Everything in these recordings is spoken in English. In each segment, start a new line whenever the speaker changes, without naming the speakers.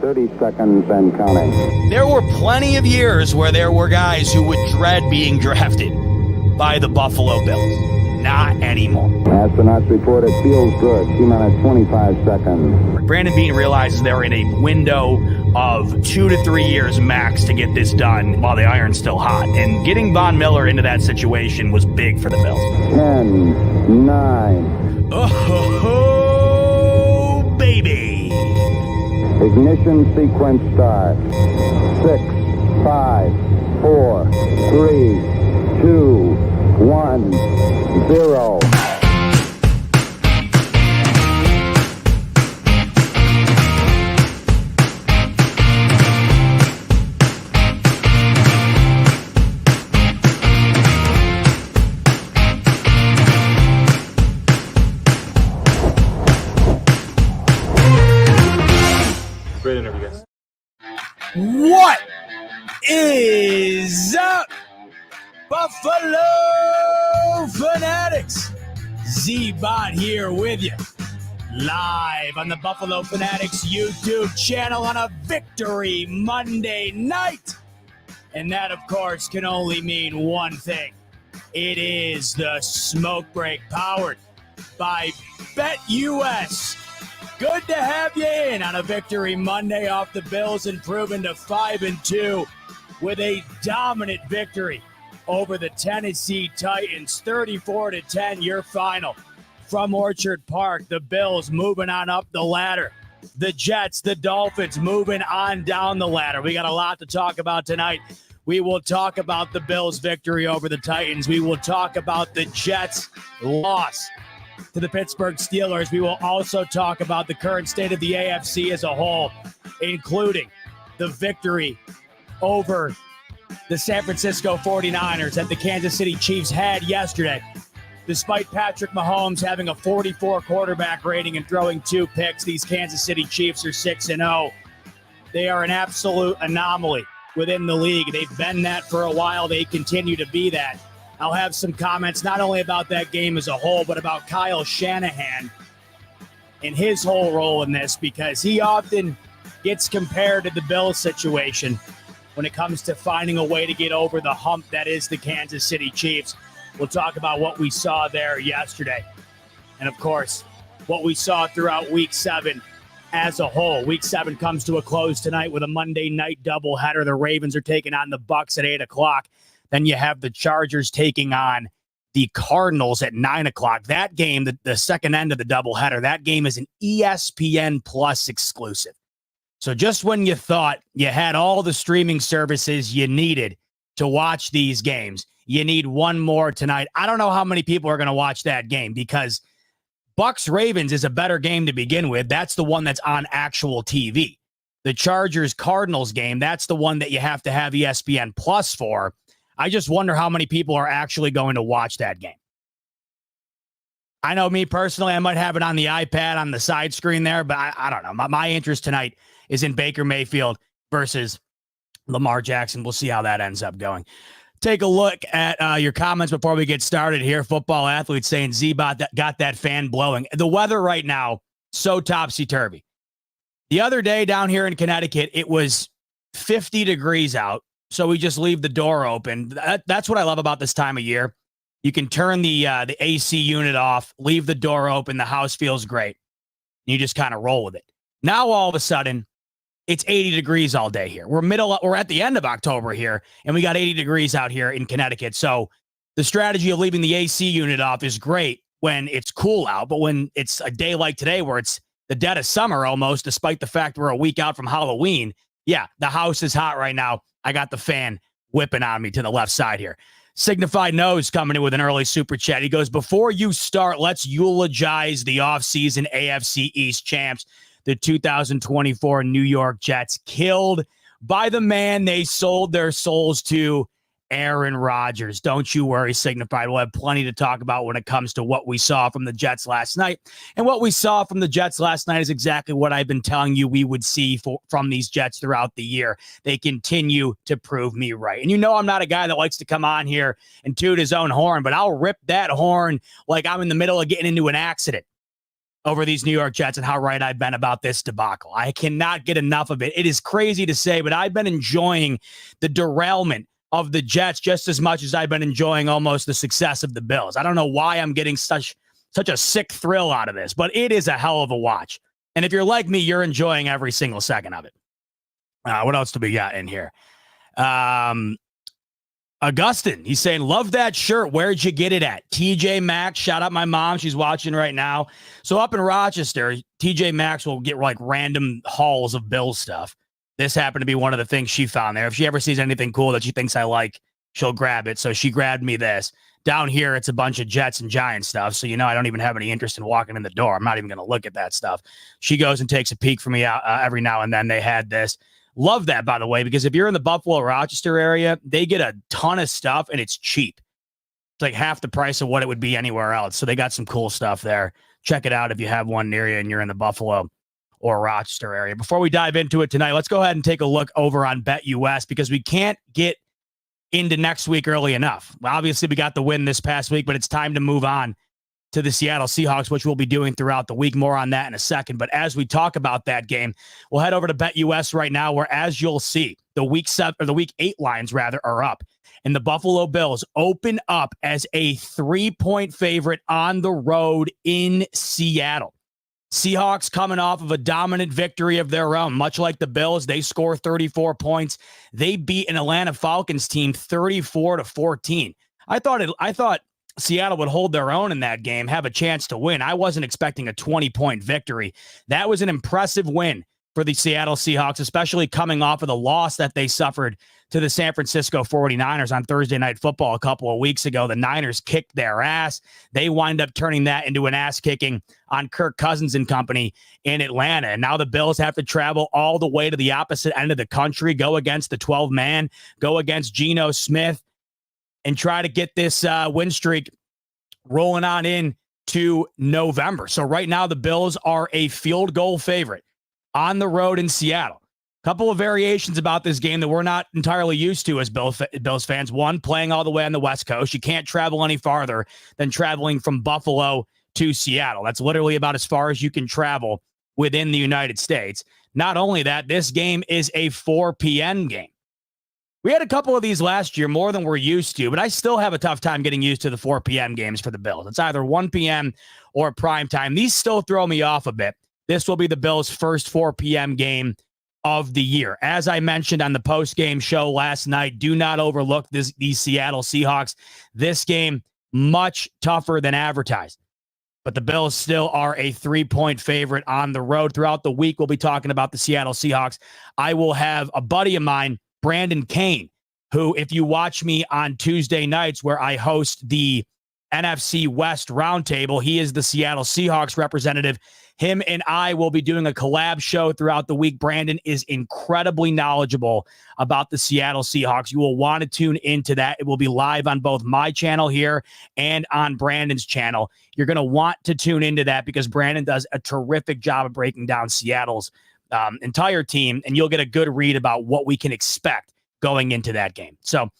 30 seconds and counting.
There were plenty of years where there were guys who would dread being drafted by the Buffalo Bills. Not anymore.
Astronauts report it feels good. T-minus 25 seconds.
Brandon Beane realizes they're in a window of 2 to 3 years max to get this done while the iron's still hot. And getting Von Miller into that situation was big for the Bills.
10, 9.
Oh, baby.
Ignition sequence start. 6, 5, 4, 3, 2, 1, 0.
Great interview, guys.
What is up, Buffalo Fanatics? Z-Bot here with you, live on the Buffalo Fanatics YouTube channel on a Victory Monday night. And that, of course, can only mean one thing. It is the smoke break powered by BetUS. Good to have you in on a Victory Monday off the Bills, improving to 5-2 with a dominant victory over the Tennessee Titans, 34-10, your final from Orchard Park. The Bills moving on up the ladder. The Jets, the Dolphins moving on down the ladder. We got a lot to talk about tonight. We will talk about the Bills' victory over the Titans. We will talk about the Jets' loss to the Pittsburgh Steelers. We will also talk about the current state of the AFC as a whole, including the victory over the San Francisco 49ers that the Kansas City Chiefs had yesterday. Despite Patrick Mahomes having a 44 quarterback rating and throwing 2 picks, these Kansas City Chiefs are 6-0. They are an absolute anomaly within the league. They've been that for a while. They continue to be that. I'll have some comments not only about that game as a whole, but about Kyle Shanahan and his whole role in this, because he often gets compared to the Bills situation when it comes to finding a way to get over the hump that is the Kansas City Chiefs. We'll talk about what we saw there yesterday. And, of course, what we saw throughout Week 7 as a whole. Week 7 comes to a close tonight with a Monday night doubleheader. The Ravens are taking on the Bucs at 8 o'clock. Then you have the Chargers taking on the Cardinals at 9 o'clock. That game, the second end of the doubleheader, that game is an ESPN Plus exclusive. So just when you thought you had all the streaming services you needed to watch these games, you need one more tonight. I don't know how many people are going to watch that game, because Bucs-Ravens is a better game to begin with. That's the one that's on actual TV. The Chargers-Cardinals game, that's the one that you have to have ESPN Plus for. I just wonder how many people are actually going to watch that game. I know me personally, I might have it on the iPad on the side screen there, but I don't know. My interest tonight is in Baker Mayfield versus Lamar Jackson. We'll see how that ends up going. Take a look at your comments before we get started here. Football athletes saying Z-Bot got that fan blowing. The weather right now, so topsy-turvy. The other day down here in Connecticut, it was 50 degrees out. So we just leave the door open. That's what I love about this time of year. You can turn the AC unit off, leave the door open. The house feels great. You just kind of roll with it. Now, all of a sudden, it's 80 degrees all day here. We're at the end of October here, and we got 80 degrees out here in Connecticut. So the strategy of leaving the AC unit off is great when it's cool out. But when it's a day like today where it's the dead of summer almost, despite the fact we're a week out from Halloween, yeah, the house is hot right now. I got the fan whipping on me to the left side here. Signified Nose coming in with an early super chat. He goes, before you start, let's eulogize the offseason AFC East champs, the 2024 New York Jets, killed by the man they sold their souls to, Aaron Rodgers. Don't you worry, Signified. We'll have plenty to talk about when it comes to what we saw from the Jets last night. And what we saw from the Jets last night is exactly what I've been telling you we would see from these Jets throughout the year. They continue to prove me right. And you know I'm not a guy that likes to come on here and toot his own horn, but I'll rip that horn like I'm in the middle of getting into an accident. over these New York Jets and how right I've been about this debacle. I cannot get enough of it. It is crazy to say, but I've been enjoying the derailment of the Jets just as much as I've been enjoying almost the success of the Bills. I don't know why I'm getting such a sick thrill out of this, but it is a hell of a watch. And if you're like me, you're enjoying every single second of it. What else do we got in here? Augustin, he's saying, love that shirt. Where'd you get it at? TJ Maxx. Shout out my mom. She's watching right now. So up in Rochester, TJ Maxx will get like random hauls of Bills stuff. This happened to be one of the things she found there. If she ever sees anything cool that she thinks I like, she'll grab it. So she grabbed me this. Down here, it's a bunch of Jets and Giants stuff. So, I don't even have any interest in walking in the door. I'm not even going to look at that stuff. She goes and takes a peek for me out every now and then. They had this. Love that, by the way, because if you're in the Buffalo, Rochester area, they get a ton of stuff and it's cheap. It's like half the price of what it would be anywhere else. So they got some cool stuff there. Check it out if you have one near you and you're in the Buffalo or Rochester area. Before we dive into it tonight, let's go ahead and take a look over on BetUS because we can't get into next week early enough. Well, obviously, we got the win this past week, but it's time to move on to the Seattle Seahawks, which we'll be doing throughout the week. More on that in a second. But as we talk about that game, we'll head over to BetUS right now, where, as you'll see, the week 8 lines are up. And the Buffalo Bills open up as a 3-point favorite on the road in Seattle. Seahawks coming off of a dominant victory of their own. Much like the Bills, they score 34 points. They beat an Atlanta Falcons team 34-14. I thought Seattle would hold their own in that game, have a chance to win. I wasn't expecting a 20-point victory. That was an impressive win for the Seattle Seahawks, especially coming off of the loss that they suffered to the San Francisco 49ers on Thursday Night Football a couple of weeks ago. The Niners kicked their ass. They wind up turning that into an ass kicking on Kirk Cousins and company in Atlanta. And now the Bills have to travel all the way to the opposite end of the country, go against the 12-man, go against Geno Smith, and try to get this win streak rolling on in to November. So right now the Bills are a field goal favorite on the road in Seattle. Couple of variations about this game that we're not entirely used to as Bills fans. One, playing all the way on the West Coast. You can't travel any farther than traveling from Buffalo to Seattle. That's literally about as far as you can travel within the United States. Not only that, this game is a 4 p.m. game. We had a couple of these last year, more than we're used to, but I still have a tough time getting used to the 4 p.m. games for the Bills. It's either 1 p.m. or prime time. These still throw me off a bit. This will be the Bills' first 4 p.m. game of the year. As I mentioned on the post-game show last night, do not overlook these Seattle Seahawks. This game, much tougher than advertised. But the Bills still are a 3-point favorite on the road. Throughout the week, we'll be talking about the Seattle Seahawks. I will have a buddy of mine, Brandon Kane, who, if you watch me on Tuesday nights where I host the NFC West Roundtable, he is the Seattle Seahawks representative. Him and I will be doing a collab show throughout the week. Brandon is incredibly knowledgeable about the Seattle Seahawks. You will want to tune into that. It will be live on both my channel here and on Brandon's channel. You're going to want to tune into that because Brandon does a terrific job of breaking down Seattle's entire team, and you'll get a good read about what we can expect going into that game. So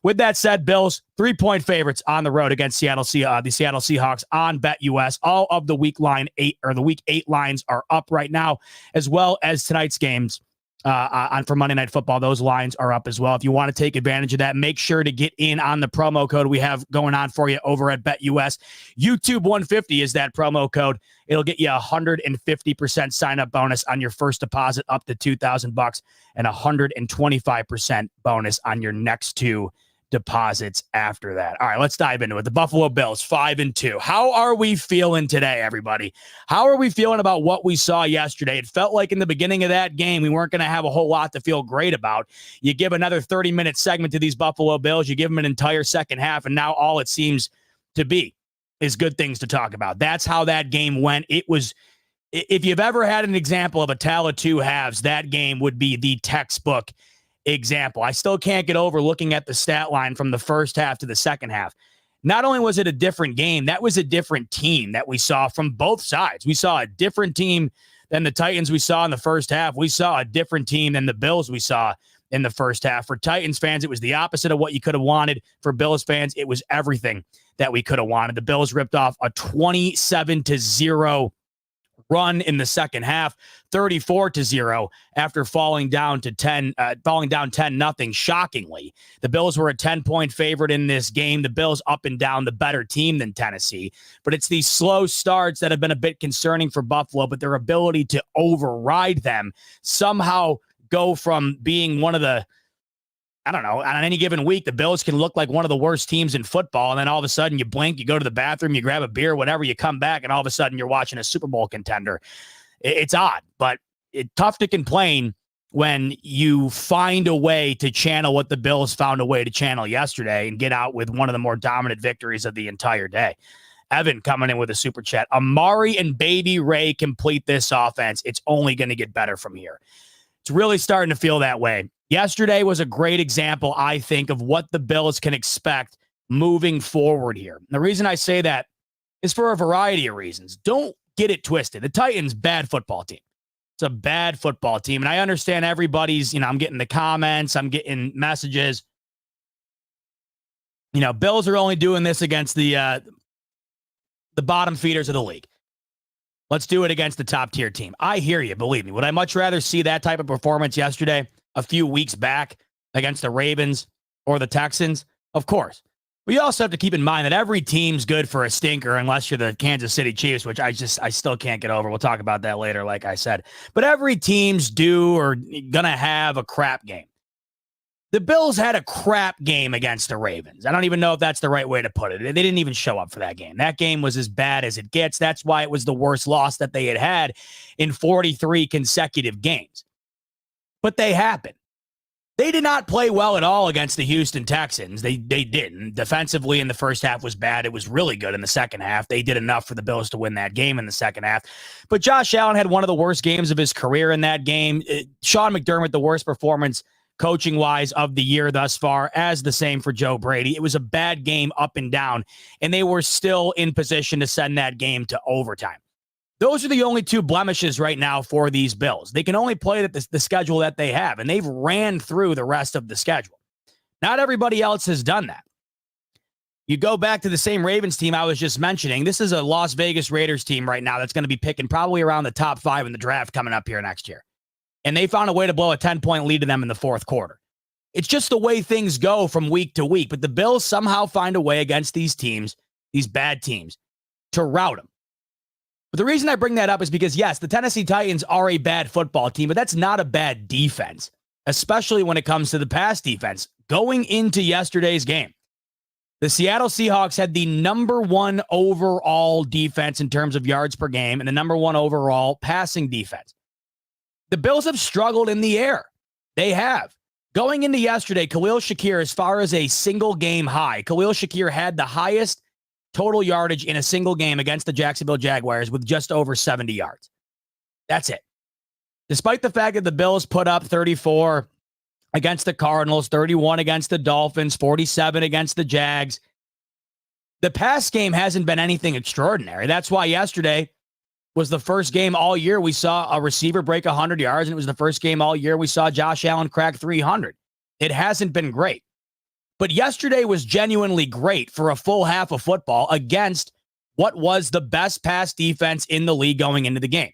with that said, Bills 3-point favorites on the road against the Seattle Seahawks on BetUS. All of the week 8 lines are up right now, as well as tonight's games for Monday Night Football. Those lines are up as well. If you want to take advantage of that, make sure to get in on the promo code we have going on for you over at BetUS. YouTube 150 is that promo code. It'll get you 150% sign-up bonus on your first deposit up to $2,000 and 125% bonus on your next 2 deposits after that. All right, let's dive into it. The Buffalo Bills, 5-2. How are we feeling today, everybody? How are we feeling about what we saw yesterday? It felt like in the beginning of that game, we weren't going to have a whole lot to feel great about. You give another 30-minute segment to these Buffalo Bills, you give them an entire second half, and now all it seems to be is good things to talk about. That's how that game went. It was, if you've ever had an example of a tale of two halves, that game would be the textbook example. I still can't get over looking at the stat line from the first half to the second half. Not only was it a different game, that was a different team that we saw from both sides. We saw a different team than the Titans we saw in the first half. We saw a different team than the Bills we saw in the first half. For Titans fans, it was the opposite of what you could have wanted. For Bills fans, it was everything that we could have wanted. The Bills ripped off a 27-0 run in the second half, 34-0 after falling down 10-0 shockingly. The Bills were a 10-point favorite in this game. The Bills up and down the better team than Tennessee, but it's these slow starts that have been a bit concerning for Buffalo, but their ability to override them somehow go from being one of the, I don't know, on any given week, the Bills can look like one of the worst teams in football. And then all of a sudden you blink, you go to the bathroom, you grab a beer, whatever, you come back, and all of a sudden you're watching a Super Bowl contender. It's odd, but it's tough to complain when you find a way to channel what the Bills found a way to channel yesterday and get out with one of the more dominant victories of the entire day. Evan coming in with a super chat. Amari and Baby Ray complete this offense. It's only going to get better from here. It's really starting to feel that way. Yesterday was a great example, I think, of what the Bills can expect moving forward here. And the reason I say that is for a variety of reasons. Don't get it twisted. The Titans, bad football team. It's a bad football team. And I understand everybody's, I'm getting the comments, I'm getting messages. Bills are only doing this against the bottom feeders of the league. Let's do it against the top tier team. I hear you, believe me. Would I much rather see that type of performance yesterday, a few weeks back, against the Ravens or the Texans? Of course. We also have to keep in mind that every team's good for a stinker unless you're the Kansas City Chiefs, which I still can't get over. We'll talk about that later, like I said. But every team's due or going to have a crap game. The Bills had a crap game against the Ravens. I don't even know if that's the right way to put it. They didn't even show up for that game. That game was as bad as it gets. That's why it was the worst loss that they had in 43 consecutive games. But they happened. They did not play well at all against the Houston Texans. They didn't. Defensively in the first half was bad. It was really good in the second half. They did enough for the Bills to win that game in the second half. But Josh Allen had one of the worst games of his career in that game. Sean McDermott, the worst performance coaching-wise of the year thus far, as the same for Joe Brady. It was a bad game up and down, and they were still in position to send that game to overtime. Those are the only two blemishes right now for these Bills. They can only play the schedule that they have, and they've ran through the rest of the schedule. Not everybody else has done that. You go back to the same Ravens team I was just mentioning. This is a Las Vegas Raiders team right now that's going to be picking probably around the top 5 in the draft coming up here next year. And they found a way to blow a 10-point lead to them in the fourth quarter. It's just the way things go from week to week. But the Bills somehow find a way against these teams, these bad teams, to rout them. But the reason I bring that up is because, yes, the Tennessee Titans are a bad football team, but that's not a bad defense, especially when it comes to the pass defense. Going into yesterday's game, the Seattle Seahawks had the number 1 overall defense in terms of yards per game and the number 1 overall passing defense. The Bills have struggled in the air. They have. Going into yesterday, Khalil Shakir, as far as a single game high, Khalil Shakir had the highest total yardage in a single game against the Jacksonville Jaguars with just over 70 yards. That's it. Despite the fact that the Bills put up 34 against the Cardinals, 31 against the Dolphins, 47 against the Jags, the pass game hasn't been anything extraordinary. That's why yesterday was the first game all year we saw a receiver break 100 yards, and it was the first game all year we saw Josh Allen crack 300. It hasn't been great. But yesterday was genuinely great for a full half of football against what was the best pass defense in the league going into the game.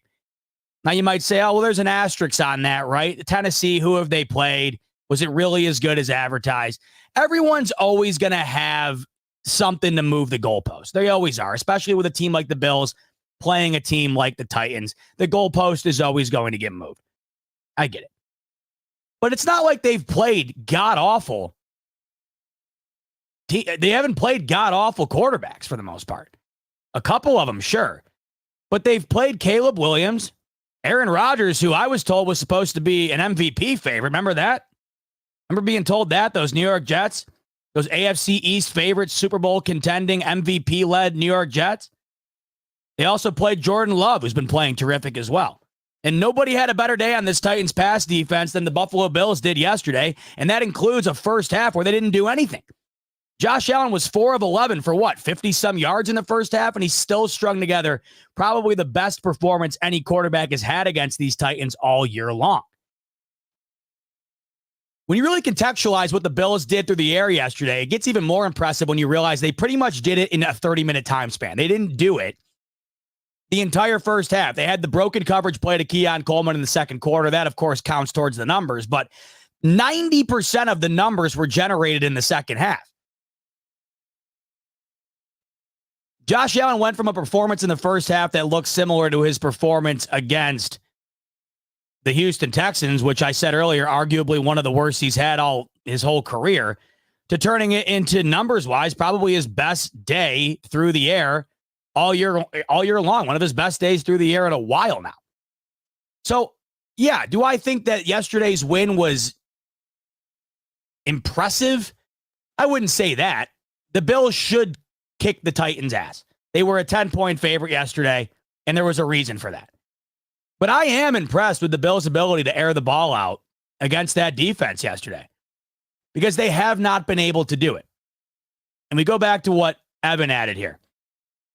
Now, you might say, oh, well, there's an asterisk on that, right? Tennessee, who have they played? Was it really as good as advertised? Everyone's always going to have something to move the goalpost. They always are, especially with a team like the Bills playing a team like the Titans. The goalpost is always going to get moved. I get it. But it's not like they've played god-awful. They haven't played god-awful quarterbacks for the most part. A couple of them, sure. But they've played Caleb Williams, Aaron Rodgers, who I was told was supposed to be an MVP favorite. Remember that? Remember being told that? Those New York Jets? Those AFC East favorites, Super Bowl contending, MVP-led New York Jets? They also played Jordan Love, who's been playing terrific as well. And nobody had a better day on this Titans pass defense than the Buffalo Bills did yesterday, and that includes a first half where they didn't do anything. Josh Allen was 4 of 11 for what, 50-some yards in the first half, and he still strung together probably the best performance any quarterback has had against these Titans all year long. When you really contextualize what the Bills did through the air yesterday, it gets even more impressive when you realize they pretty much did it in a 30-minute time span. They didn't do it The entire first half. They had the broken coverage play to Keon Coleman in the second quarter. That, of course, counts towards the numbers, but 90% of the numbers were generated in the second half. Josh Allen went from a performance in the first half that looked similar to his performance against the Houston Texans, which I said earlier, arguably one of the worst he's had all his whole career, to turning it into numbers-wise, probably his best day through the air all year long. One of his best days through the air in a while now. So, yeah, do I think that yesterday's win was impressive? I wouldn't say that. The Bills should kick the Titans' ass. They were a 10-point favorite yesterday, and there was a reason for that. But I am impressed with the Bills' ability to air the ball out against that defense yesterday, because they have not been able to do it. And we go back to what Evan added here.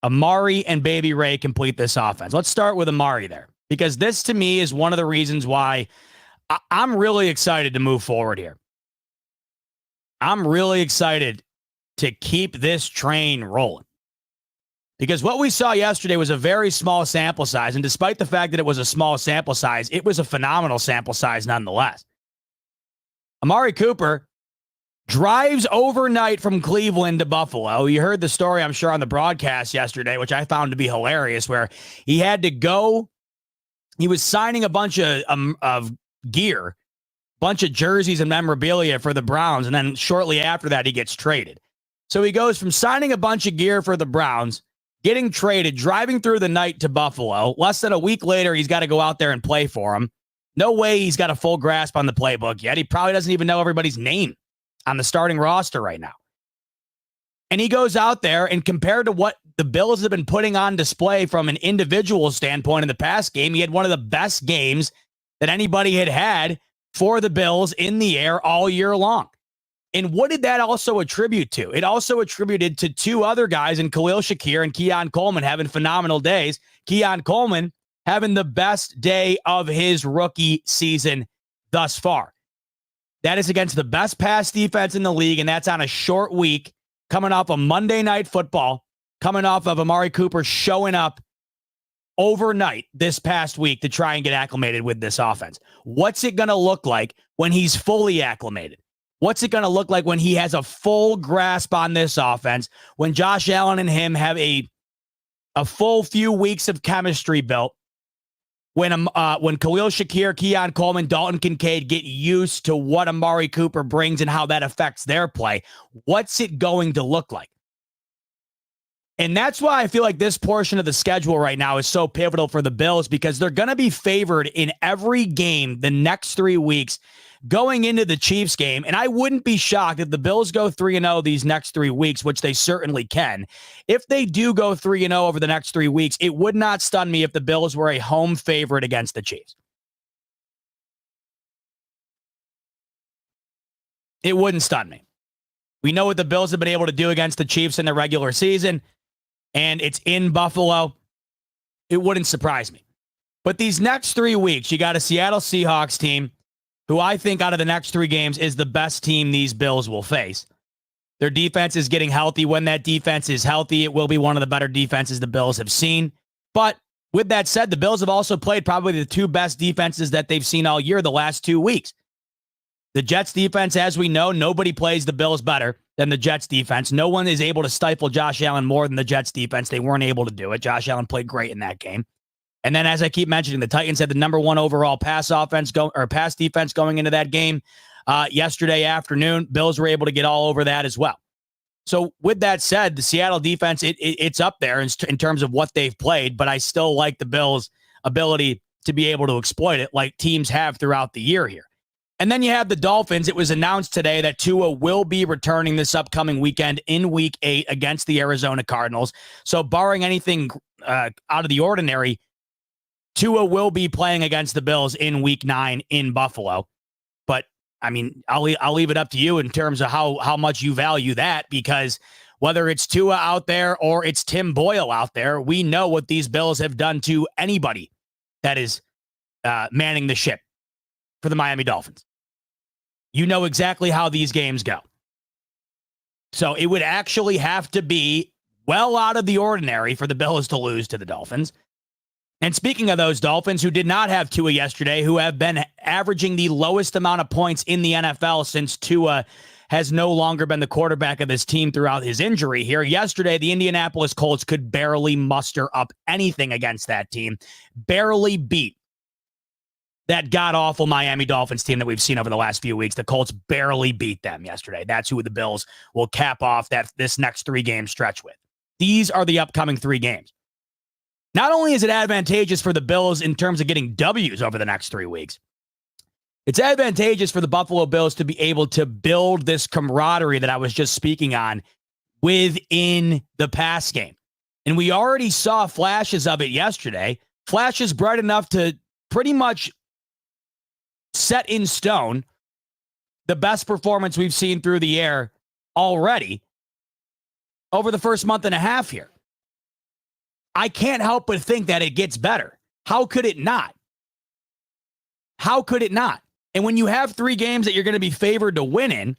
Amari and Baby Ray complete this offense. Let's start with Amari there, because this, to me, is one of the reasons why I'm really excited to move forward here. I'm really excited to keep this train rolling, because what we saw yesterday was a very small sample size. And despite the fact that it was a small sample size, it was a phenomenal sample size nonetheless. Amari Cooper drives overnight from Cleveland to Buffalo. You heard the story, I'm sure, on the broadcast yesterday, which I found to be hilarious, where he had to go. He was signing a bunch of gear, bunch of jerseys and memorabilia for the Browns, and then shortly after that, he gets traded. So he goes from signing a bunch of gear for the Browns, getting traded, driving through the night to Buffalo. Less than a week later, he's got to go out there and play for him. No way he's got a full grasp on the playbook yet. He probably doesn't even know everybody's name on the starting roster right now. And he goes out there, and compared to what the Bills have been putting on display from an individual standpoint in the past game, he had one of the best games that anybody had for the Bills in the air all year long. And what did that also attribute to? It also attributed to two other guys in Khalil Shakir and Keon Coleman having phenomenal days. Keon Coleman having the best day of his rookie season thus far. That is against the best pass defense in the league, and that's on a short week, coming off of Monday Night Football, coming off of Amari Cooper showing up overnight this past week to try and get acclimated with this offense. What's it going to look like when he's fully acclimated? What's it going to look like when he has a full grasp on this offense, when Josh Allen and him have a full few weeks of chemistry built, when Khalil Shakir, Keon Coleman, Dalton Kincaid get used to what Amari Cooper brings and how that affects their play? What's it going to look like? And that's why I feel like this portion of the schedule right now is so pivotal for the Bills, because they're going to be favored in every game the next 3 weeks going into the Chiefs game. And I wouldn't be shocked if the Bills go 3-0 these next 3 weeks, which they certainly can. If they do go 3-0 over the next 3 weeks, it would not stun me if the Bills were a home favorite against the Chiefs. It wouldn't stun me. We know what the Bills have been able to do against the Chiefs in the regular season, and it's in Buffalo. It wouldn't surprise me. But these next 3 weeks, you got a Seattle Seahawks team who I think out of the next 3 games is the best team these Bills will face. Their defense is getting healthy. When that defense is healthy, it will be one of the better defenses the Bills have seen. But with that said, the Bills have also played probably the 2 best defenses that they've seen all year the last 2 weeks. The Jets defense, as we know, nobody plays the Bills better than the Jets defense. No one is able to stifle Josh Allen more than the Jets defense. They weren't able to do it. Josh Allen played great in that game. And then, as I keep mentioning, the Titans had the number 1 overall pass defense going into that game yesterday afternoon. Bills were able to get all over that as well. So with that said, the Seattle defense, it's up there in terms of what they've played, but I still like the Bills' ability to be able to exploit it like teams have throughout the year here. And then you have the Dolphins. It was announced today that Tua will be returning this upcoming weekend in Week 8 against the Arizona Cardinals. So barring anything out of the ordinary, Tua will be playing against the Bills in Week 9 in Buffalo. But, I mean, I'll leave it up to you in terms of how much you value that, because whether it's Tua out there or it's Tim Boyle out there, we know what these Bills have done to anybody that is manning the ship for the Miami Dolphins. You know exactly how these games go. So it would actually have to be well out of the ordinary for the Bills to lose to the Dolphins. And speaking of those Dolphins who did not have Tua yesterday, who have been averaging the lowest amount of points in the NFL since Tua has no longer been the quarterback of this team throughout his injury here. Yesterday, the Indianapolis Colts could barely muster up anything against that team, barely beat that god-awful Miami Dolphins team that we've seen over the last few weeks. The Colts barely beat them yesterday. That's who the Bills will cap off this next 3-game stretch with. These are the upcoming 3 games. Not only is it advantageous for the Bills in terms of getting W's over the next 3 weeks, it's advantageous for the Buffalo Bills to be able to build this camaraderie that I was just speaking on within the pass game. And we already saw flashes of it yesterday, flashes bright enough to pretty much set in stone the best performance we've seen through the air already over the first month and a half here. I can't help but think that it gets better. How could it not? How could it not? And when you have 3 games that you're going to be favored to win in,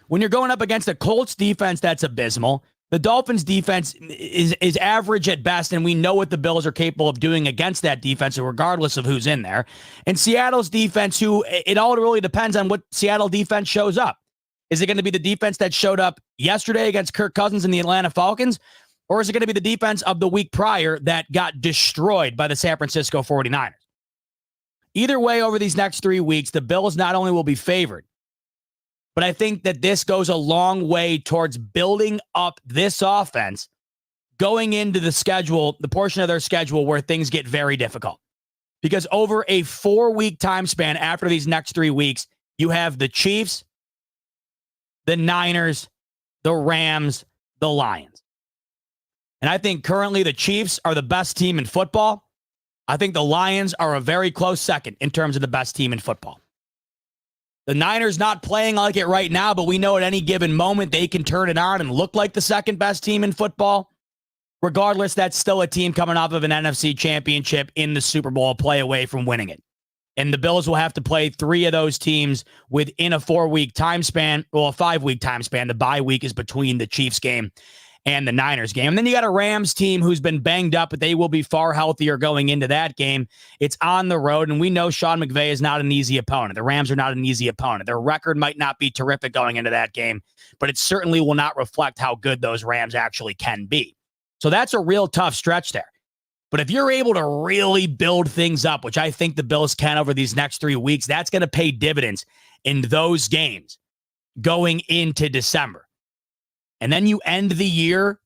when you're going up against a Colts defense that's abysmal, the Dolphins defense is average at best, and we know what the Bills are capable of doing against that defense, regardless of who's in there. And Seattle's defense, who it all really depends on what Seattle defense shows up. Is it going to be the defense that showed up yesterday against Kirk Cousins and the Atlanta Falcons? Or is it going to be the defense of the week prior that got destroyed by the San Francisco 49ers? Either way, over these next 3 weeks, the Bills not only will be favored, but I think that this goes a long way towards building up this offense going into the schedule, the portion of their schedule where things get very difficult. Because over a 4-week time span after these next 3 weeks, you have the Chiefs, the Niners, the Rams, the Lions. And I think currently the Chiefs are the best team in football. I think the Lions are a very close second in terms of the best team in football. The Niners not playing like it right now, but we know at any given moment they can turn it on and look like the second best team in football. Regardless, that's still a team coming off of an NFC championship in the Super Bowl, play away from winning it. And the Bills will have to play 3 of those teams within a 4-week time span, well, a 5-week time span. The bye week is between the Chiefs game and the Niners game. And then you got a Rams team who's been banged up, but they will be far healthier going into that game. It's on the road, and we know Sean McVay is not an easy opponent. The Rams are not an easy opponent. Their record might not be terrific going into that game, but it certainly will not reflect how good those Rams actually can be. So that's a real tough stretch there. But if you're able to really build things up, which I think the Bills can over these next 3 weeks, that's going to pay dividends in those games going into December. And then you end the year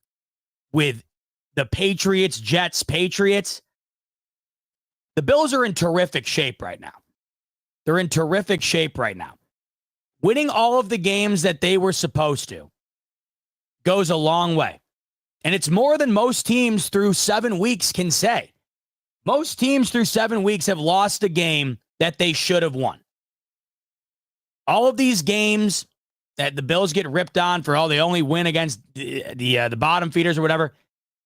with the Patriots, Jets, Patriots. The Bills are in terrific shape right now. They're in terrific shape right now. Winning all of the games that they were supposed to goes a long way. And it's more than most teams through 7 weeks can say. Most teams through 7 weeks have lost a game that they should have won. All of these games that the Bills get ripped on for, they only win against the bottom feeders or whatever,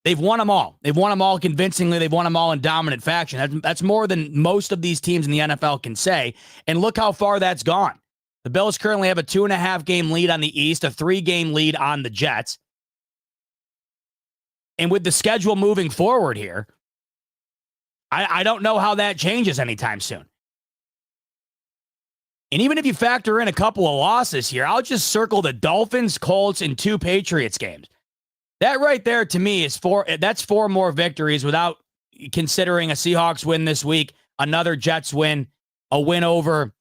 they've won them all. They've won them all convincingly. They've won them all in dominant fashion. That's more than most of these teams in the NFL can say. And look how far that's gone. The Bills currently have a 2.5-game lead on the East, a 3-game lead on the Jets. And with the schedule moving forward here, I don't know how that changes anytime soon. And even if you factor in a couple of losses here, I'll just circle the Dolphins, Colts, and 2 Patriots games. That right there to me is 4 more victories without considering a Seahawks win this week, another Jets win, a win over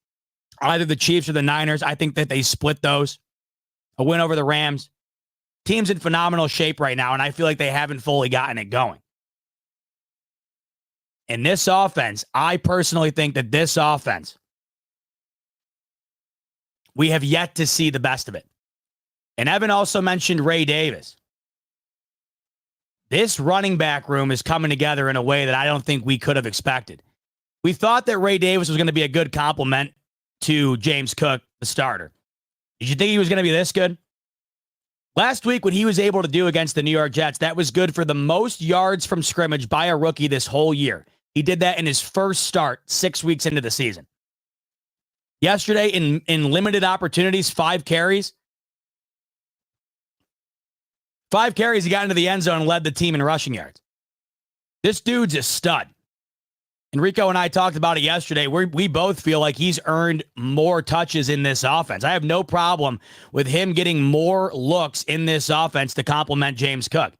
either the Chiefs or the Niners. I think that they split those. A win over the Rams. Team's in phenomenal shape right now, and I feel like they haven't fully gotten it going. And this offense, I personally think that this offense, we have yet to see the best of it. And Evan also mentioned Ray Davis. This running back room is coming together in a way that I don't think we could have expected. We thought that Ray Davis was going to be a good complement to James Cook, the starter. Did you think he was going to be this good? Last week, what he was able to do against the New York Jets, that was good for the most yards from scrimmage by a rookie this whole year. He did that in his first start 6 weeks into the season. Yesterday, in limited opportunities, 5 carries. 5 carries, he got into the end zone and led the team in rushing yards. This dude's a stud. Enrico and I talked about it yesterday. We both feel like he's earned more touches in this offense. I have no problem with him getting more looks in this offense to complement James Cook.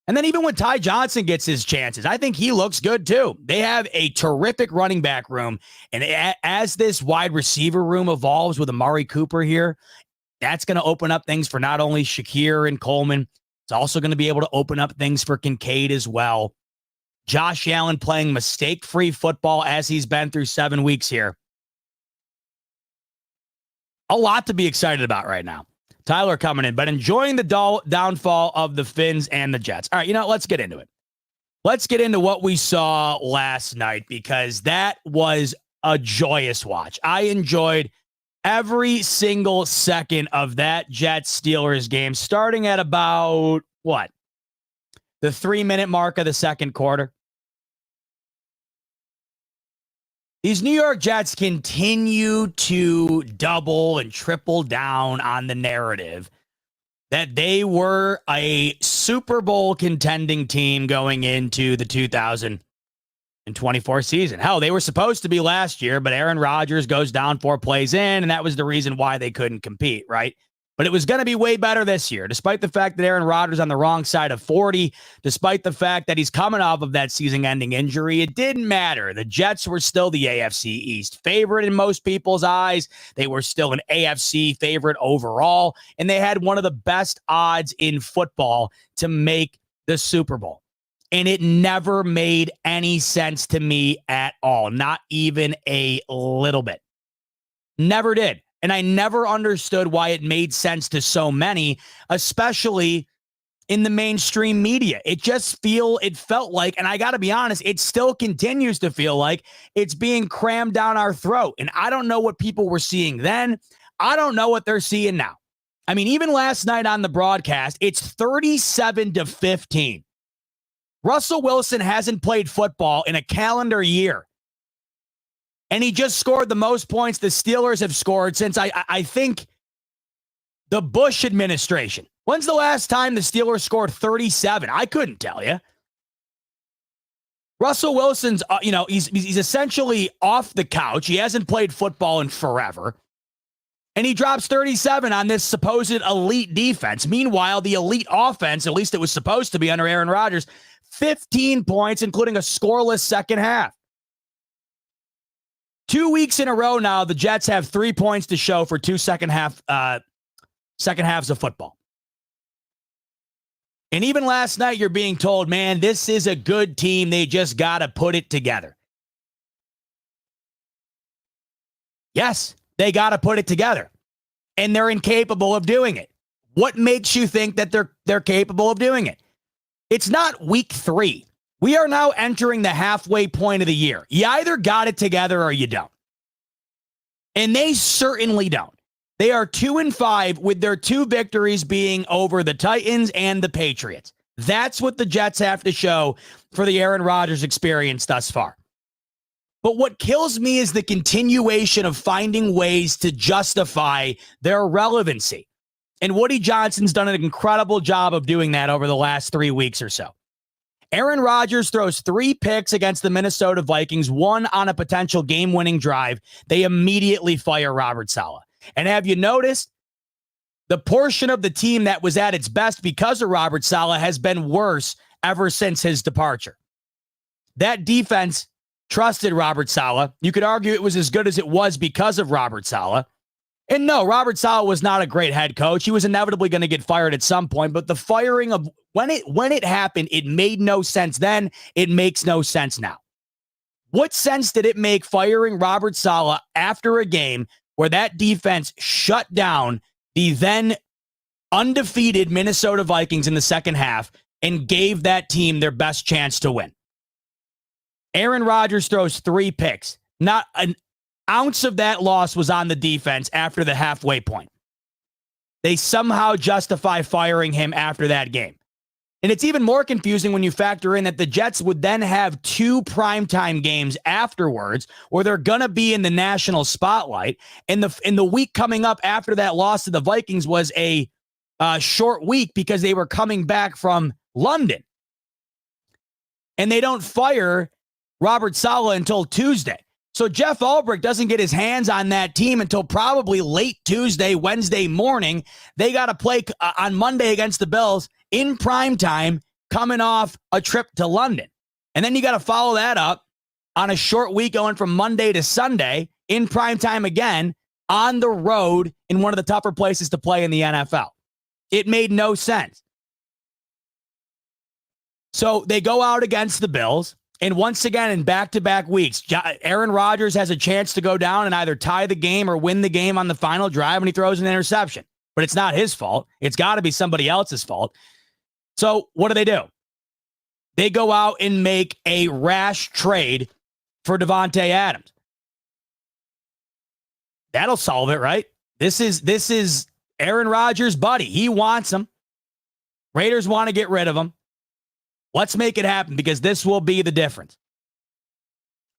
And then even when Ty Johnson gets his chances, I think he looks good too. They have a terrific running back room. And as this wide receiver room evolves with Amari Cooper here, that's going to open up things for not only Shakir and Coleman, it's also going to be able to open up things for Kincaid as well. Josh Allen playing mistake-free football as he's been through 7 weeks here. A lot to be excited about right now. Tyler coming in, but enjoying the downfall of the Finns and the Jets. All right, let's get into it. Let's get into what we saw last night because that was a joyous watch. I enjoyed every single second of that Jets-Steelers game, starting at about, the 3-minute mark of the second quarter. These New York Jets continue to double and triple down on the narrative that they were a Super Bowl contending team going into the 2024 season. Hell, they were supposed to be last year, but Aaron Rodgers goes down 4 plays in, and that was the reason why they couldn't compete, right? But it was going to be way better this year, despite the fact that Aaron Rodgers on the wrong side of 40, despite the fact that he's coming off of that season-ending injury. It didn't matter. The Jets were still the AFC East favorite in most people's eyes. They were still an AFC favorite overall, and they had one of the best odds in football to make the Super Bowl. And it never made any sense to me at all, not even a little bit. Never did. And I never understood why it made sense to so many, especially in the mainstream media. It felt like, and I got to be honest, it still continues to feel like it's being crammed down our throat. And I don't know what people were seeing then. I don't know what they're seeing now. I mean, even last night on the broadcast, it's 37-15. Russell Wilson hasn't played football in a calendar year. And he just scored the most points the Steelers have scored since I think the Bush administration. When's the last time the Steelers scored 37? I couldn't tell you. Russell Wilson's, he's essentially off the couch. He hasn't played football in forever. And he drops 37 on this supposed elite defense. Meanwhile, the elite offense, at least it was supposed to be under Aaron Rodgers, 15 points, including a scoreless second half. 2 weeks in a row now, the Jets have 3 points to show for second halves of football. And even last night, you're being told, man, this is a good team. They just got to put it together. Yes, they got to put it together. And they're incapable of doing it. What makes you think that they're capable of doing it? It's not week 3. We are now entering the halfway point of the year. You either got it together or you don't. And they certainly don't. They are 2-5 with their 2 victories being over the Titans and the Patriots. That's what the Jets have to show for the Aaron Rodgers experience thus far. But what kills me is the continuation of finding ways to justify their relevancy. And Woody Johnson's done an incredible job of doing that over the last 3 weeks or so. Aaron Rodgers throws 3 picks against the Minnesota Vikings, 1 on a potential game-winning drive. They immediately fire Robert Saleh. And have you noticed the portion of the team that was at its best because of Robert Saleh has been worse ever since his departure? That defense trusted Robert Saleh. You could argue it was as good as it was because of Robert Saleh. And no, Robert Saleh was not a great head coach. He was inevitably going to get fired at some point, but the firing of when it happened, it made no sense then. It makes no sense now. What sense did it make firing Robert Saleh after a game where that defense shut down the then undefeated Minnesota Vikings in the second half and gave that team their best chance to win? Aaron Rodgers throws 3 picks. Not an ounce of that loss was on the defense after the halfway point. They somehow justify firing him after that game. And it's even more confusing when you factor in that the Jets would then have 2 primetime games afterwards where they're going to be in the national spotlight. And the week coming up after that loss to the Vikings was a short week because they were coming back from London. And they don't fire Robert Saleh until Tuesday. So Jeff Ulbrich doesn't get his hands on that team until probably late Tuesday, Wednesday morning. They got to play on Monday against the Bills in prime time, coming off a trip to London. And then you got to follow that up on a short week going from Monday to Sunday in prime time again on the road in one of the tougher places to play in the NFL. It made no sense. So they go out against the Bills. And once again, in back-to-back weeks, Aaron Rodgers has a chance to go down and either tie the game or win the game on the final drive, and he throws an interception. But it's not his fault. It's got to be somebody else's fault. So what do? They go out and make a rash trade for Devontae Adams. That'll solve it, right? This is Aaron Rodgers' buddy. He wants him. Raiders want to get rid of him. Let's make it happen because this will be the difference.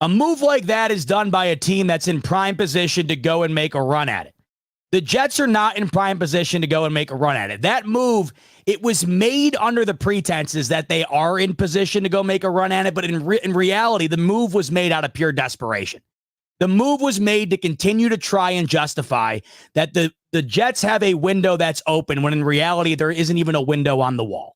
A move like that is done by a team that's in prime position to go and make a run at it. The Jets are not in prime position to go and make a run at it. That move, it was made under the pretenses that they are in position to go make a run at it, but in reality, the move was made out of pure desperation. The move was made to continue to try and justify that the Jets have a window that's open when in reality, there isn't even a window on the wall.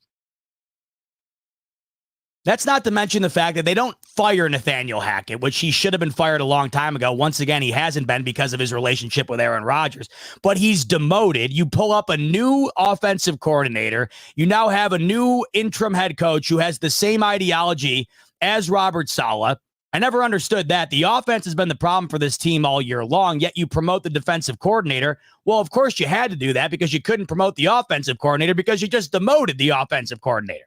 That's not to mention the fact that they don't fire Nathaniel Hackett, which he should have been fired a long time ago. Once again, he hasn't been because of his relationship with Aaron Rodgers, but he's demoted. You pull up a new offensive coordinator. You now have a new interim head coach who has the same ideology as Robert Saleh. I never understood that. The offense has been the problem for this team all year long, yet you promote the defensive coordinator. Well, of course you had to do that because you couldn't promote the offensive coordinator because you just demoted the offensive coordinator.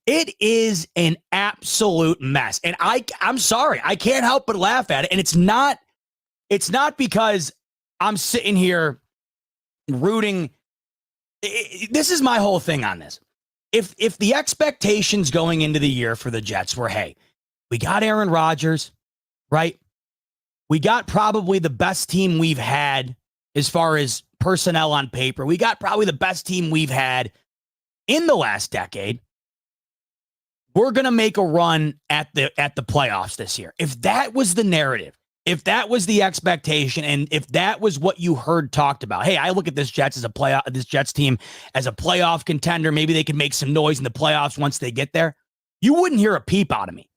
It is an absolute mess. And I'm sorry, I can't help but laugh at it. And it's not because I'm sitting here rooting. This is my whole thing on this. If the expectations going into the year for the Jets were, hey, we got Aaron Rodgers, right? We got probably the best team we've had as far as personnel on paper. We got probably the best team we've had in the last decade. We're going to make a run at the playoffs this year. If that was the narrative, if that was the expectation, and if that was what you heard talked about, hey, I look at this Jets team as a playoff contender. Maybe they can make some noise in the playoffs once they get there. You wouldn't hear a peep out of me.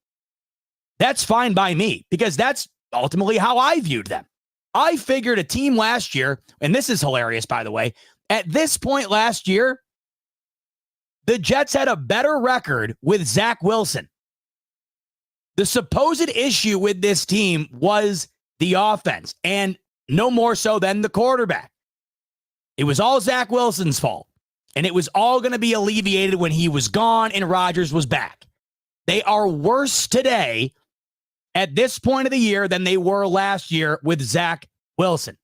That's fine by me because that's ultimately how I viewed them. I figured a team last year, and this is hilarious, by the way, at this point last year, the Jets had a better record with Zach Wilson. The supposed issue with this team was the offense, and no more so than the quarterback. It was all Zach Wilson's fault, and it was all going to be alleviated when he was gone and Rodgers was back. They are worse today at this point of the year than they were last year with Zach Wilson.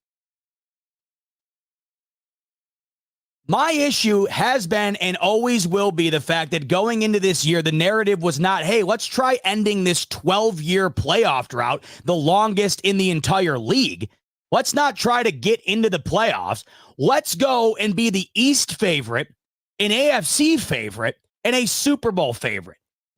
My issue has been and always will be the fact that going into this year, the narrative was not, hey, let's try ending this 12-year playoff drought, the longest in the entire league. Let's not try to get into the playoffs. Let's go and be the East favorite, an AFC favorite, and a Super Bowl favorite.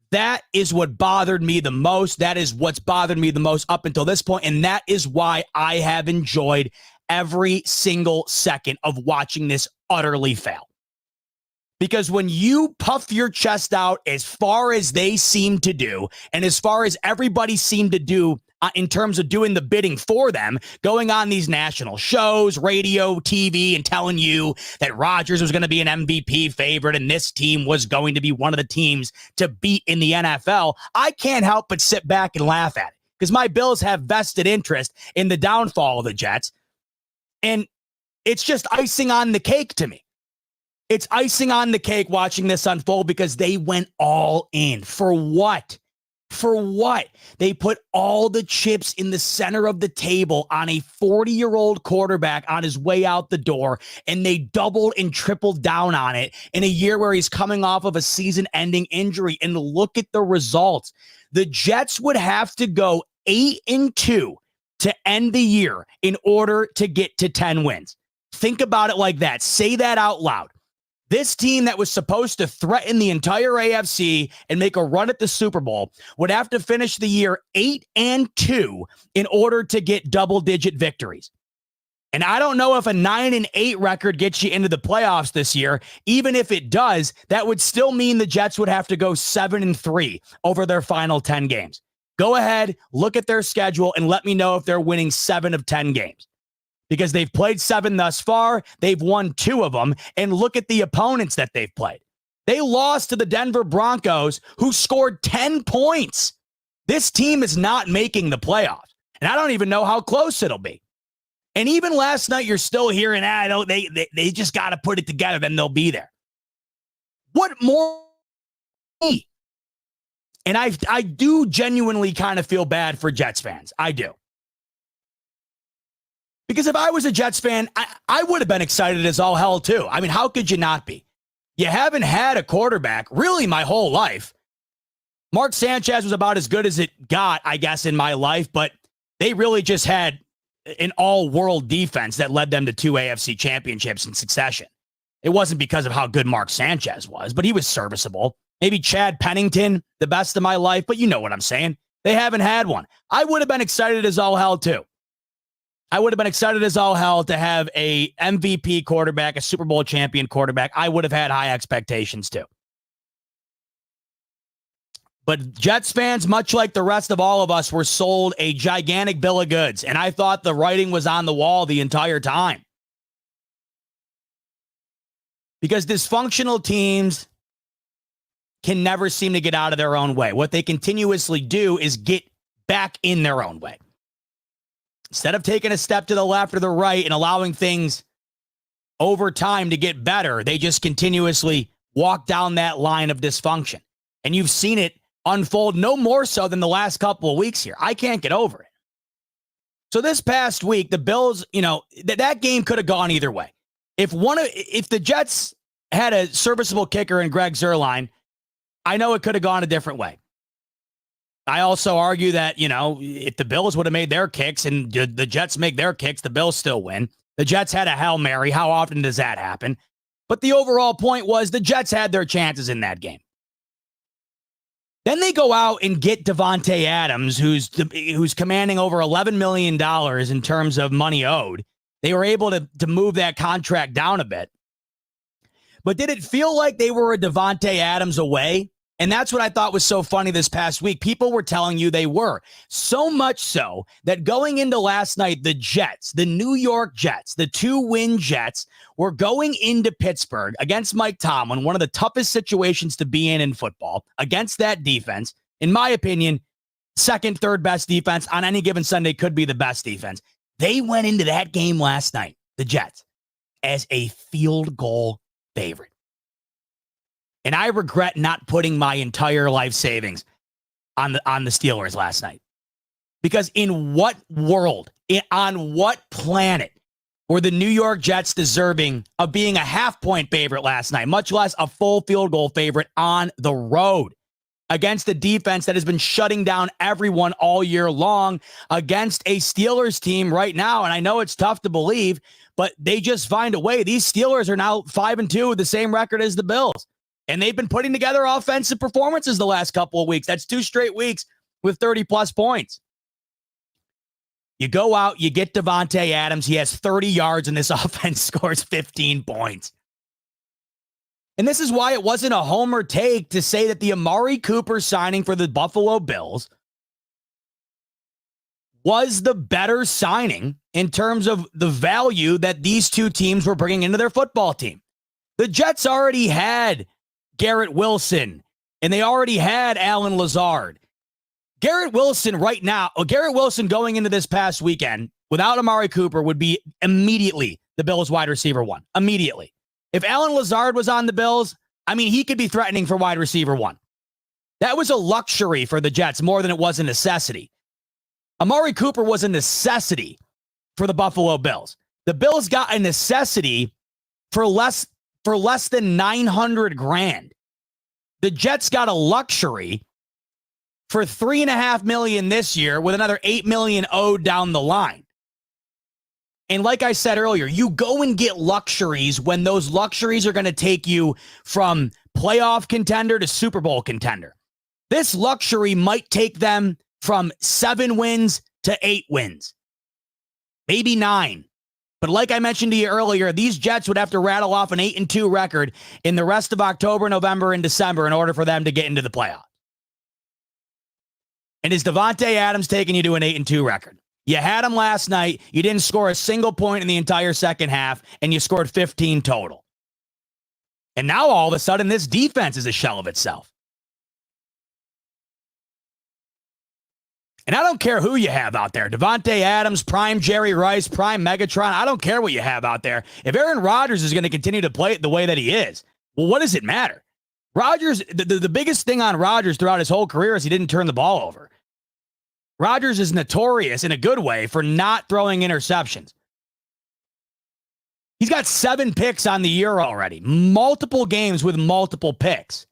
That is what bothered me the most. That is what's bothered me the most up until this point, and that is why I have enjoyed every single second of watching this utterly fail. Because when you puff your chest out as far as they seem to do, and as far as everybody seemed to do in terms of doing the bidding for them, going on these national shows, radio, TV, and telling you that Rodgers was going to be an MVP favorite and this team was going to be one of the teams to beat in the NFL, I can't help but sit back and laugh at it. Because my Bills have vested interest in the downfall of the Jets. And it's just icing on the cake to me. It's icing on the cake watching this unfold because they went all in. For what? For what? They put all the chips in the center of the table on a 40-year-old quarterback on his way out the door, and they doubled and tripled down on it in a year where he's coming off of a season-ending injury. And look at the results. The Jets would have to go 8-2 to end the year in order to get to 10 wins. Think about it like that. Say that out loud. This team that was supposed to threaten the entire AFC and make a run at the Super Bowl would have to finish the year 8-2 in order to get double-digit victories. And I don't know if a 9-8 record gets you into the playoffs this year. Even if it does, that would still mean the Jets would have to go 7-3 over their final 10 games. Go ahead, look at their schedule, and let me know if they're winning 7 of 10 games. Because they've played 7 thus far. They've won 2 of them. And look at the opponents that they've played. They lost to the Denver Broncos, who scored 10 points. This team is not making the playoffs. And I don't even know how close it'll be. And even last night, you're still hearing, they just got to put it together, then they'll be there. What more? And I do genuinely kind of feel bad for Jets fans. I do. Because if I was a Jets fan, I would have been excited as all hell too. I mean, how could you not be? You haven't had a quarterback really my whole life. Mark Sanchez was about as good as it got, I guess, in my life, but they really just had an all-world defense that led them to 2 AFC championships in succession. It wasn't because of how good Mark Sanchez was, but he was serviceable. Maybe Chad Pennington, the best of my life, but you know what I'm saying. They haven't had one. I would have been excited as all hell too. I would have been excited as all hell to have a MVP quarterback, a Super Bowl champion quarterback. I would have had high expectations too. But Jets fans, much like the rest of all of us, were sold a gigantic bill of goods. And I thought the writing was on the wall the entire time. Because dysfunctional teams can never seem to get out of their own way. What they continuously do is get back in their own way. Instead of taking a step to the left or the right and allowing things over time to get better, they just continuously walk down that line of dysfunction. And you've seen it unfold no more so than the last couple of weeks here. I can't get over it. So this past week, the Bills, that game could have gone either way. If the Jets had a serviceable kicker in Greg Zuerlein, I know it could have gone a different way. I also argue that, if the Bills would have made their kicks and the Jets make their kicks, the Bills still win. The Jets had a Hail Mary. How often does that happen? But the overall point was the Jets had their chances in that game. Then they go out and get Davante Adams, who's commanding over $11 million in terms of money owed. They were able to move that contract down a bit. But did it feel like they were a Davante Adams away? And that's what I thought was so funny this past week. People were telling you they were. So much so that going into last night, the Jets, the New York Jets, the 2-win Jets, were going into Pittsburgh against Mike Tomlin, one of the toughest situations to be in football, against that defense. In my opinion, second, third best defense on any given Sunday could be the best defense. They went into that game last night, the Jets, as a field goal favorite. And I regret not putting my entire life savings on the Steelers last night. Because in what world, on what planet were the New York Jets deserving of being a half-point favorite last night, much less a full field goal favorite on the road against a defense that has been shutting down everyone all year long, against a Steelers team right now? And I know it's tough to believe, but they just find a way. These Steelers are now 5-2 with the same record as the Bills. And they've been putting together offensive performances the last couple of weeks. That's 2 straight weeks with 30-plus points. You go out, you get Davante Adams. He has 30 yards, and this offense scores 15 points. And this is why it wasn't a homer take to say that the Amari Cooper signing for the Buffalo Bills was the better signing in terms of the value that these two teams were bringing into their football team. The Jets already had Garrett Wilson, and they already had Allen Lazard. Garrett Wilson going into this past weekend without Amari Cooper would be immediately the Bills wide receiver 1. Immediately. If Allen Lazard was on the Bills, he could be threatening for wide receiver 1. That was a luxury for the Jets more than it was a necessity. Amari Cooper was a necessity for the Buffalo Bills. The Bills got a necessity for less than $900,000. The Jets got a luxury for $3.5 million this year with another $8 million owed down the line. And like I said earlier, you go and get luxuries when those luxuries are going to take you from playoff contender to Super Bowl contender. This luxury might take them from 7 wins to 8 wins, maybe 9. But like I mentioned to you earlier, these Jets would have to rattle off an 8-2 record in the rest of October, November, and December in order for them to get into the playoffs. And is Davante Adams taking you to an 8-2 record? You had him last night. You didn't score a single point in the entire second half, and you scored 15 total. And now all of a sudden, this defense is a shell of itself. And I don't care who you have out there. Davante Adams, prime Jerry Rice, prime Megatron. I don't care what you have out there. If Aaron Rodgers is going to continue to play it the way that he is, well, what does it matter? Rodgers, the biggest thing on Rodgers throughout his whole career is he didn't turn the ball over. Rodgers is notorious in a good way for not throwing interceptions. He's got 7 picks on the year already. Multiple games with multiple picks.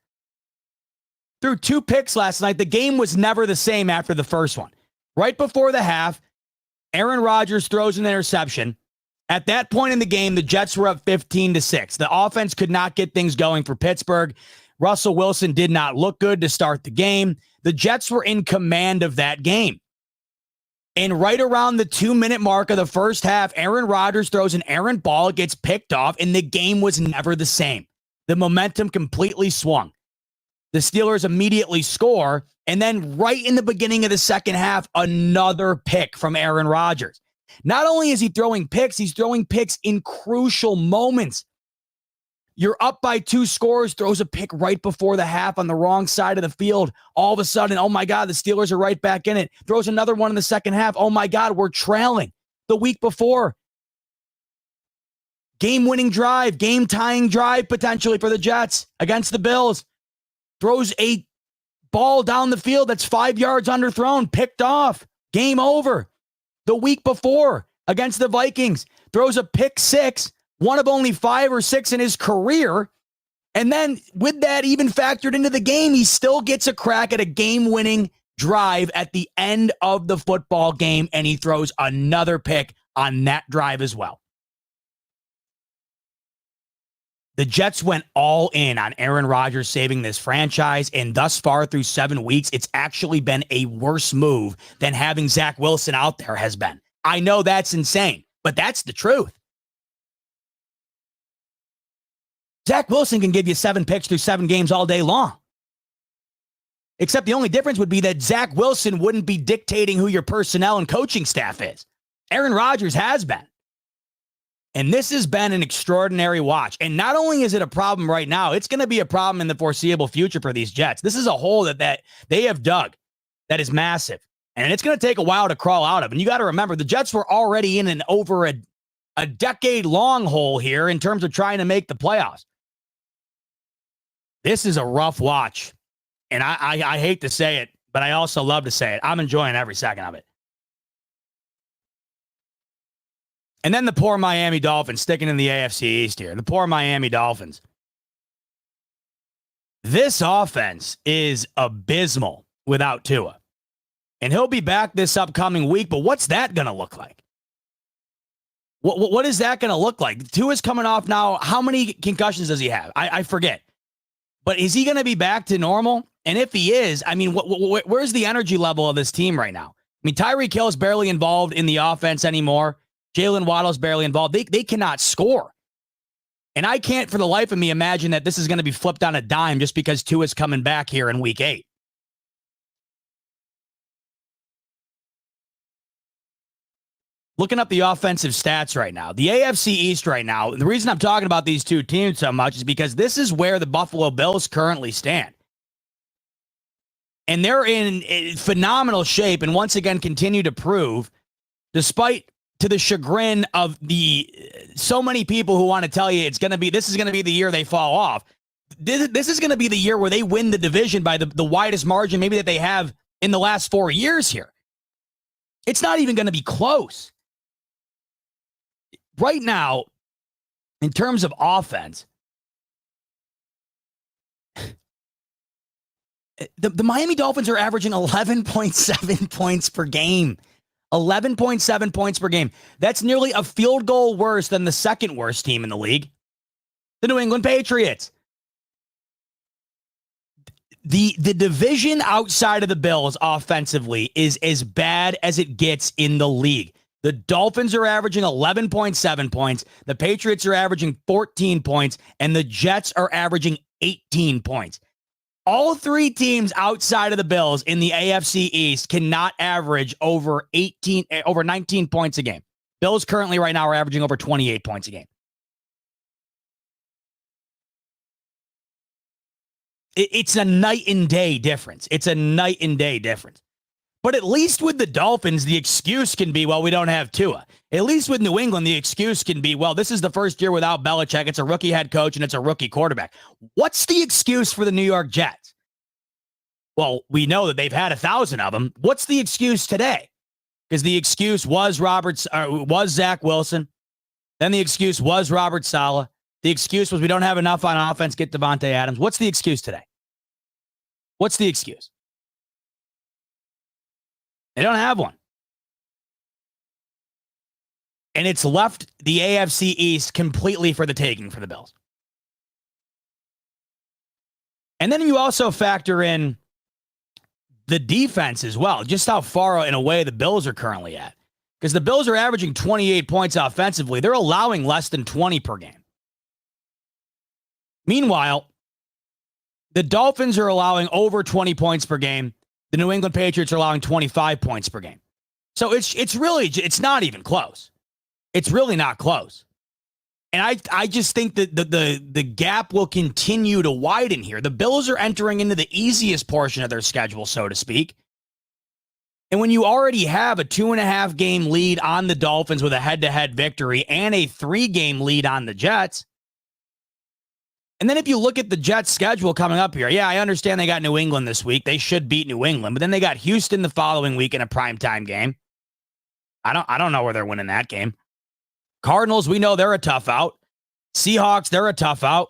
Threw 2 picks last night. The game was never the same after the first one. Right before the half, Aaron Rodgers throws an interception. At that point in the game, the Jets were up 15-6. The offense could not get things going for Pittsburgh. Russell Wilson did not look good to start the game. The Jets were in command of that game. And right around the 2-minute mark of the first half, Aaron Rodgers throws an errant ball, it gets picked off, and the game was never the same. The momentum completely swung. The Steelers immediately score, and then right in the beginning of the second half, another pick from Aaron Rodgers. Not only is he throwing picks, he's throwing picks in crucial moments. You're up by 2 scores, throws a pick right before the half on the wrong side of the field. All of a sudden, oh my God, the Steelers are right back in it. Throws another one in the second half. Oh my God, we're trailing. The week before, game-winning drive, game-tying drive potentially for the Jets against the Bills. Throws a ball down the field that's 5 yards underthrown, picked off. Game over. The week before against the Vikings, throws a pick 6. One of only 5 or 6 in his career. And then with that even factored into the game, he still gets a crack at a game-winning drive at the end of the football game, and he throws another pick on that drive as well. The Jets went all in on Aaron Rodgers saving this franchise, and thus far through 7 weeks, it's actually been a worse move than having Zach Wilson out there has been. I know that's insane, but that's the truth. Zach Wilson can give you 7 picks through 7 games all day long. Except the only difference would be that Zach Wilson wouldn't be dictating who your personnel and coaching staff is. Aaron Rodgers has been. And this has been an extraordinary watch. And not only is it a problem right now, it's going to be a problem in the foreseeable future for these Jets. This is a hole that they have dug that is massive. And it's going to take a while to crawl out of. And you got to remember, the Jets were already in an over a decade-long hole here in terms of trying to make the playoffs. This is a rough watch, and I hate to say it, but I also love to say it. I'm enjoying every second of it. And then the poor Miami Dolphins, sticking in the AFC East here. The poor Miami Dolphins. This offense is abysmal without Tua. And he'll be back this upcoming week, but what's that going to look like? What is that going to look like? Tua's coming off now. How many concussions does he have? I forget. But is he going to be back to normal? And if he is, I mean, where's the energy level of this team right now? I mean, Tyreek Hill is barely involved in the offense anymore. Jalen Waddle's barely involved. They cannot score. And I can't for the life of me imagine that this is going to be flipped on a dime just because Tua's coming back here in week 8. Looking up the offensive stats right now, the AFC East right now, the reason I'm talking about these two teams so much is because this is where the Buffalo Bills currently stand. And they're in phenomenal shape and once again continue to prove, despite to the chagrin of so many people who want to tell you this is going to be the year they fall off. This is going to be the year where they win the division by the widest margin maybe that they have in the last 4 years here. It's not even going to be close. Right now, in terms of offense, the Miami Dolphins are averaging 11.7 points per game. 11.7 points per game. That's nearly a field goal worse than the second worst team in the league, the New England Patriots. The division outside of the Bills offensively is as bad as it gets in the league. The Dolphins are averaging 11.7 points. The Patriots are averaging 14 points. And the Jets are averaging 18 points. All three teams outside of the Bills in the AFC East cannot average over 19 points a game. Bills currently right now are averaging over 28 points a game. It's a night and day difference. It's a night and day difference. But at least with the Dolphins, the excuse can be, well, we don't have Tua. At least with New England, the excuse can be, well, this is the first year without Belichick. It's a rookie head coach and it's a rookie quarterback. What's the excuse for the New York Jets? Well, we know that they've had 1,000 of them. What's the excuse today? Because the excuse was Zach Wilson. Then the excuse was Robert Saleh. The excuse was we don't have enough on offense, get Devontae Adams. What's the excuse today? What's the excuse? They don't have one. And it's left the AFC East completely for the taking for the Bills. And then you also factor in the defense as well, just how far in a way the Bills are currently at. Because the Bills are averaging 28 points offensively. They're allowing less than 20 per game. Meanwhile, the Dolphins are allowing over 20 points per game. The New England Patriots are allowing 25 points per game. So it's not even close. It's really not close. And I just think that the gap will continue to widen here. The Bills are entering into the easiest portion of their schedule, so to speak. And when you already have a 2.5 game lead on the Dolphins with a head-to-head victory and a 3-game lead on the Jets. And then if you look at the Jets' schedule coming up here, yeah, I understand they got New England this week. They should beat New England, but then they got Houston the following week in a primetime game. I don't know where they're winning that game. Cardinals, we know they're a tough out. Seahawks, they're a tough out.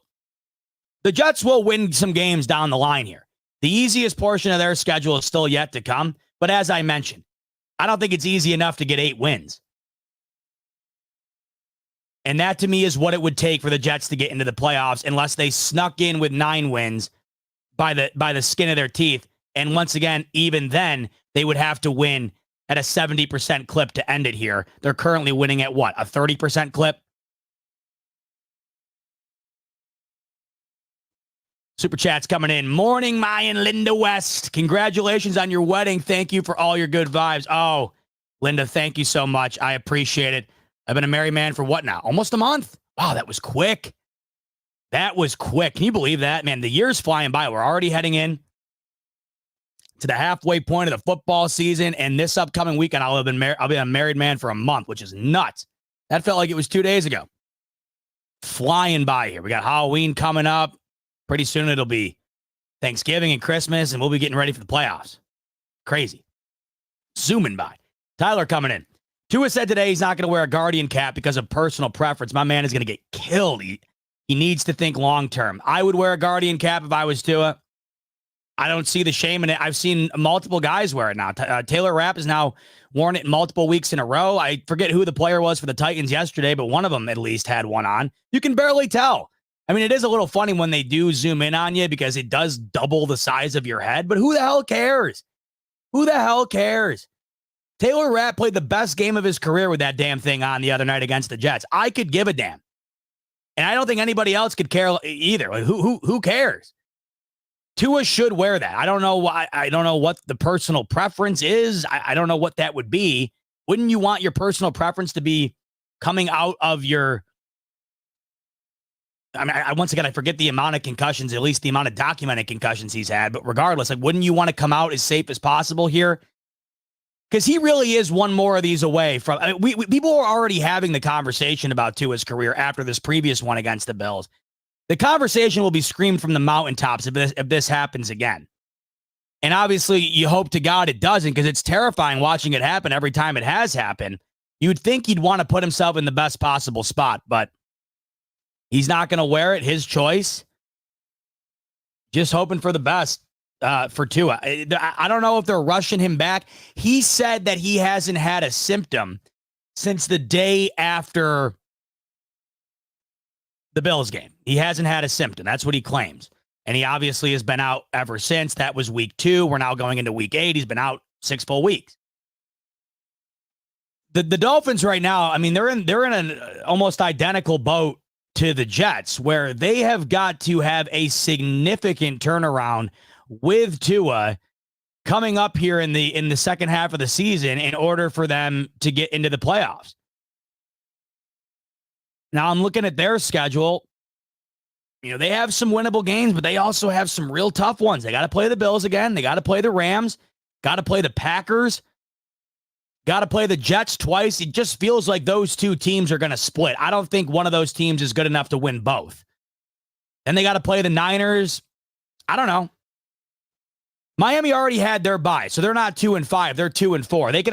The Jets will win some games down the line here. The easiest portion of their schedule is still yet to come, but as I mentioned, I don't think it's easy enough to get 8 wins. And that, to me, is what it would take for the Jets to get into the playoffs unless they snuck in with 9 wins by the skin of their teeth. And once again, even then, they would have to win at a 70% clip to end it here. They're currently winning at what, a 30% clip? Super Chat's coming in. Morning, Mayan Linda West. Congratulations on your wedding. Thank you for all your good vibes. Oh, Linda, thank you so much. I appreciate it. I've been a married man for what now? Almost a month. Wow, that was quick. That was quick. Can you believe that? Man, the year's flying by. We're already heading in to the halfway point of the football season, and this upcoming weekend, I'll be a married man for a month, which is nuts. That felt like it was 2 days ago. Flying by here. We got Halloween coming up. Pretty soon it'll be Thanksgiving and Christmas, and we'll be getting ready for the playoffs. Crazy. Zooming by. Tyler coming in. Tua said today he's not going to wear a Guardian cap because of personal preference. My man is going to get killed. He needs to think long-term. I would wear a Guardian cap if I was Tua. I don't see the shame in it. I've seen multiple guys wear it now. Taylor Rapp has now worn it multiple weeks in a row. I forget who the player was for the Titans yesterday, but one of them at least had one on. You can barely tell. I mean, it is a little funny when they do zoom in on you because it does double the size of your head, but who the hell cares? Who the hell cares? Taylor Rapp played the best game of his career with that damn thing on the other night against the Jets. I could give a damn. And I don't think anybody else could care either. Like, who cares? Tua should wear that. I don't know why. I don't know what the personal preference is. I don't know what that would be. Wouldn't you want your personal preference to be coming out of your... I mean, once again, I forget the amount of concussions, at least the amount of documented concussions he's had. But regardless, like, wouldn't you want to come out as safe as possible here? Because he really is one more of these away from... I mean, people are already having the conversation about Tua's career after this previous one against the Bills. The conversation will be screamed from the mountaintops if this happens again. And obviously, you hope to God it doesn't, because it's terrifying watching it happen every time it has happened. You'd think he'd want to put himself in the best possible spot, but he's not going to wear it. His choice. Just hoping for the best. for Tua. I don't know if they're rushing him back. He said that he hasn't had a symptom since the day after the Bills game. He hasn't had a symptom. That's what he claims. And he obviously has been out ever since. That was week 2. We're now going into week 8. He's been out 6 full weeks. The Dolphins right now, I mean, they're in an almost identical boat to the Jets, where they have got to have a significant turnaround with Tua coming up here in the second half of the season in order for them to get into the playoffs. Now I'm looking at their schedule. You know, they have some winnable games, but they also have some real tough ones. They got to play the Bills again. They got to play the Rams, got to play the Packers, got to play the Jets twice. It just feels like those two teams are going to split. I don't think one of those teams is good enough to win both. Then they got to play the Niners. I don't know. Miami already had their bye, so they're not 2-5. They're 2-4. They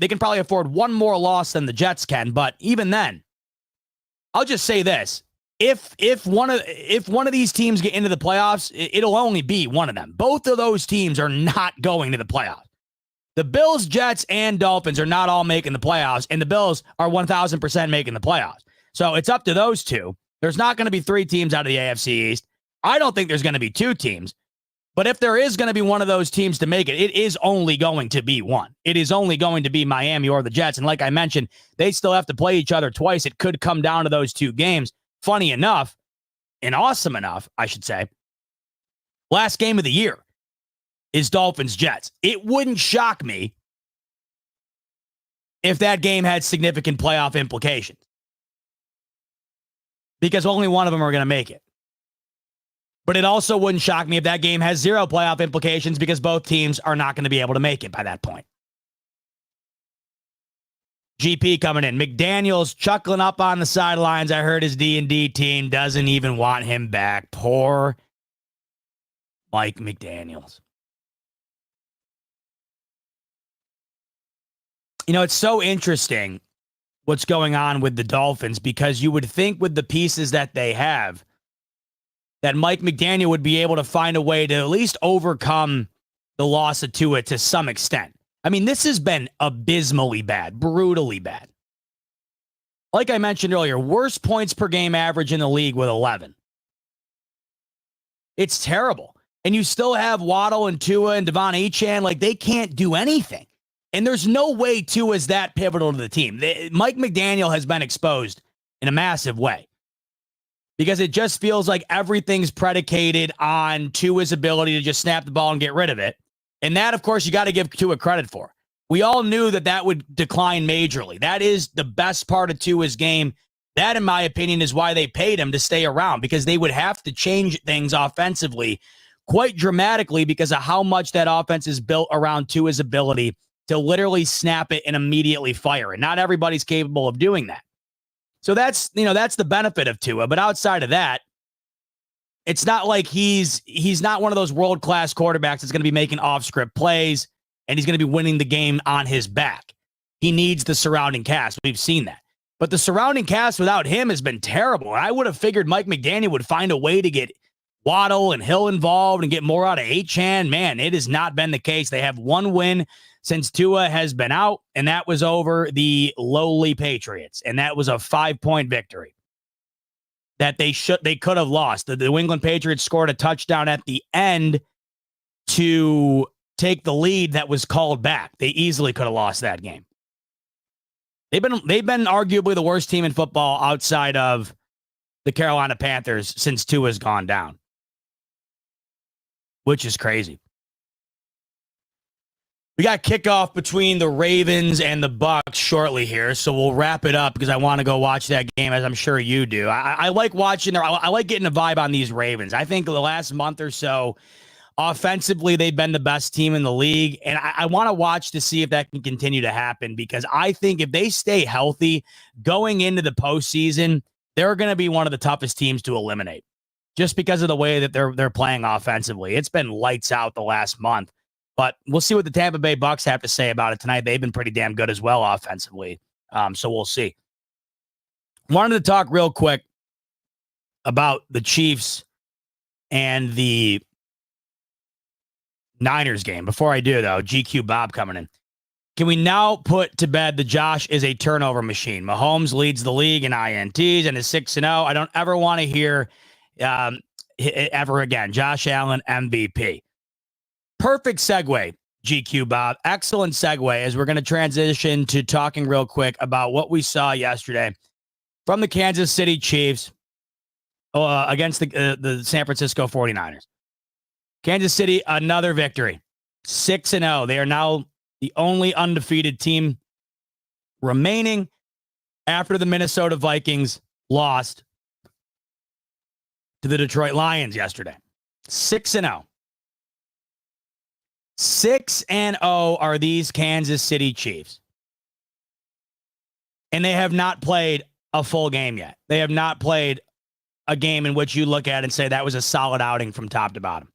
can probably afford one more loss than the Jets can, but even then, I'll just say this. If one of these teams get into the playoffs, it'll only be one of them. Both of those teams are not going to the playoffs. The Bills, Jets, and Dolphins are not all making the playoffs, and the Bills are 1,000% making the playoffs. So it's up to those two. There's not going to be 3 teams out of the AFC East. I don't think there's going to be 2 teams. But if there is going to be one of those teams to make it, it is only going to be one. It is only going to be Miami or the Jets. And like I mentioned, they still have to play each other twice. It could come down to those 2 games. Funny enough, and awesome enough, I should say, last game of the year is Dolphins-Jets. It wouldn't shock me if that game had significant playoff implications, because only one of them are going to make it. But it also wouldn't shock me if that game has 0 playoff implications, because both teams are not going to be able to make it by that point. GP coming in. McDaniels chuckling up on the sidelines. I heard his D&D team doesn't even want him back. Poor Mike McDaniels. You know, it's so interesting what's going on with the Dolphins, because you would think with the pieces that they have that Mike McDaniel would be able to find a way to at least overcome the loss of Tua to some extent. I mean, this has been abysmally bad, brutally bad. Like I mentioned earlier, worst points per game average in the league with 11. It's terrible. And you still have Waddle and Tua and Devon Achane. Like, they can't do anything. And there's no way Tua is that pivotal to the team. Mike McDaniel has been exposed in a massive way, because it just feels like everything's predicated on Tua's ability to just snap the ball and get rid of it. And that, of course, you got to give Tua credit for. We all knew that would decline majorly. That is the best part of Tua's game. That, in my opinion, is why they paid him to stay around, because they would have to change things offensively quite dramatically because of how much that offense is built around Tua's ability to literally snap it and immediately fire it. Not everybody's capable of doing that. So that's the benefit of Tua. But outside of that, it's not like he's not one of those world-class quarterbacks that's going to be making off-script plays and he's going to be winning the game on his back. He needs the surrounding cast. We've seen that. But the surrounding cast without him has been terrible. I would have figured Mike McDaniel would find a way to get Waddle and Hill involved and get more out of Achane. Man, it has not been the case. They have 1 win since Tua has been out, and that was over the lowly Patriots. And that was a 5-point victory that they could have lost. The New England Patriots scored a touchdown at the end to take the lead that was called back. They easily could have lost that game. They've been arguably the worst team in football outside of the Carolina Panthers since Tua's gone down, which is crazy. We got kickoff between the Ravens and the Bucks shortly here, so we'll wrap it up because I want to go watch that game, as I'm sure you do. I like watching, I like getting a vibe on these Ravens. I think the last month or so, offensively, they've been the best team in the league, and I want to watch to see if that can continue to happen, because I think if they stay healthy going into the postseason, they're going to be one of the toughest teams to eliminate, just because of the way that they're playing offensively. It's been lights out the last month. But we'll see what the Tampa Bay Bucks have to say about it tonight. They've been pretty damn good as well offensively. So we'll see. Wanted to talk real quick about the Chiefs and the Niners game. Before I do, though, GQ Bob coming in. Can we now put to bed that Josh is a turnover machine? Mahomes leads the league in INTs and is 6-0. I don't ever want to hear ever again. Josh Allen, MVP. Perfect segue, GQ Bob. Excellent segue as we're going to transition to talking real quick about what we saw yesterday from the Kansas City Chiefs against the San Francisco 49ers. Kansas City, another victory. 6-0. They are now the only undefeated team remaining after the Minnesota Vikings lost to the Detroit Lions yesterday. 6-0. 6-0 are these Kansas City Chiefs. And they have not played a full game yet. They have not played a game in which you look at and say that was a solid outing from top to bottom.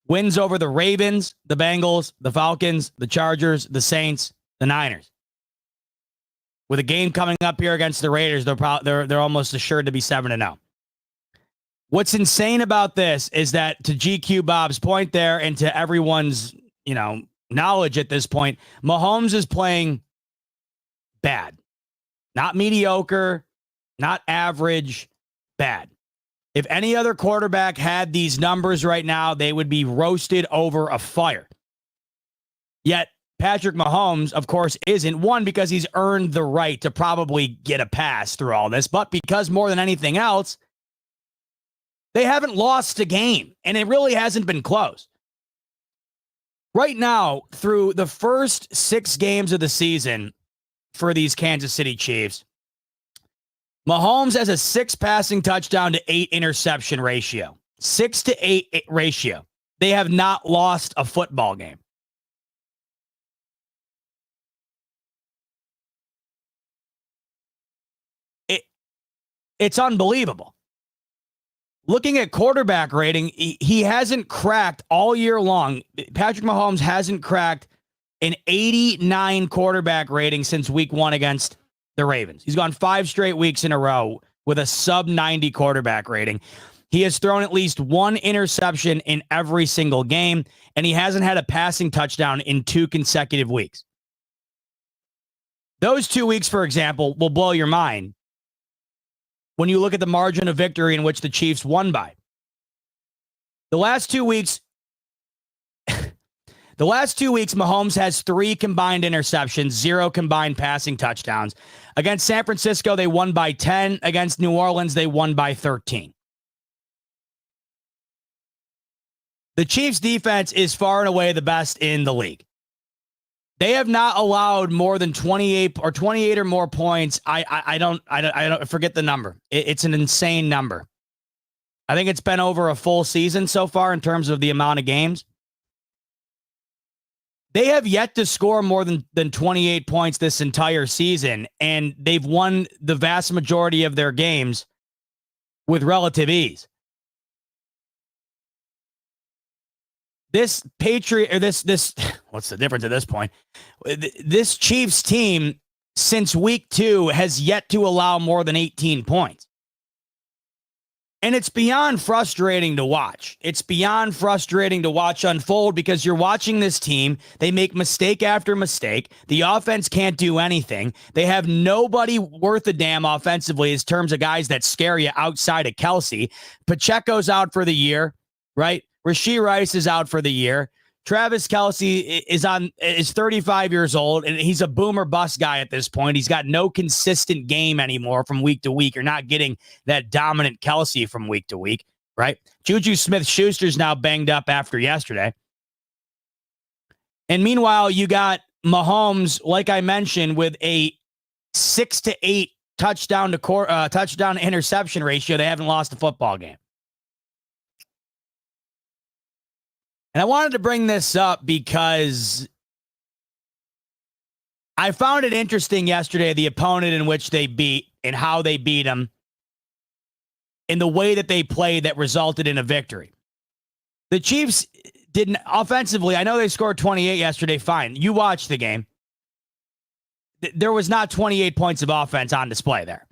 Wins over the Ravens, the Bengals, the Falcons, the Chargers, the Saints, the Niners. With a game coming up here against the Raiders, they're almost assured to be 7-0. What's insane about this is that, to GQ Bob's point there, and to everyone's knowledge at this point, Mahomes is playing bad, not mediocre, not average, bad. If any other quarterback had these numbers right now, they would be roasted over a fire. Yet Patrick Mahomes, of course, isn't. One, because he's earned the right to probably get a pass through all this, but because more than anything else, they haven't lost a game, and it really hasn't been close. Right now, through the first 6 games of the season for these Kansas City Chiefs, Mahomes has a 6 passing touchdown to 8 interception ratio. 6-to-8 ratio. They have not lost a football game. It's unbelievable. Looking at quarterback rating, he hasn't cracked all year long. Patrick Mahomes hasn't cracked an 89 quarterback rating since week 1 against the Ravens. He's gone 5 straight weeks in a row with a sub-90 quarterback rating. He has thrown at least 1 interception in every single game, and he hasn't had a passing touchdown in 2 consecutive weeks. Those 2 weeks, for example, will blow your mind when you look at the margin of victory in which the Chiefs won by. The last 2 weeks, Mahomes has 3 combined interceptions, 0 combined passing touchdowns. Against San Francisco, they won by 10. Against New Orleans, they won by 13. The Chiefs' defense is far and away the best in the league. They have not allowed more than 28 or more points. I don't forget the number. It's an insane number. I think it's been over a full season so far in terms of the amount of games. They have yet to score more than 28 points this entire season, and they've won the vast majority of their games with relative ease. This what's the difference at this point? This Chiefs team since week 2 has yet to allow more than 18 points. And it's beyond frustrating to watch. It's beyond frustrating to watch unfold because you're watching this team. They make mistake after mistake. The offense can't do anything. They have nobody worth a damn offensively in terms of guys that scare you outside of Kelsey. Pacheco's out for the year, right? Rashee Rice is out for the year. Travis Kelsey is 35 years old, and he's a boomer bust guy at this point. He's got no consistent game anymore from week to week. You're not getting that dominant Kelsey from week to week, right? Juju Smith-Schuster's now banged up after yesterday. And meanwhile, you got Mahomes, like I mentioned, with a 6-to-8 touchdown to interception ratio. They haven't lost a football game. And I wanted to bring this up because I found it interesting yesterday, the opponent in which they beat and how they beat them in the way that they played that resulted in a victory. The Chiefs didn't offensively. I know they scored 28 yesterday. Fine. You watched the game. There was not 28 points of offense on display there.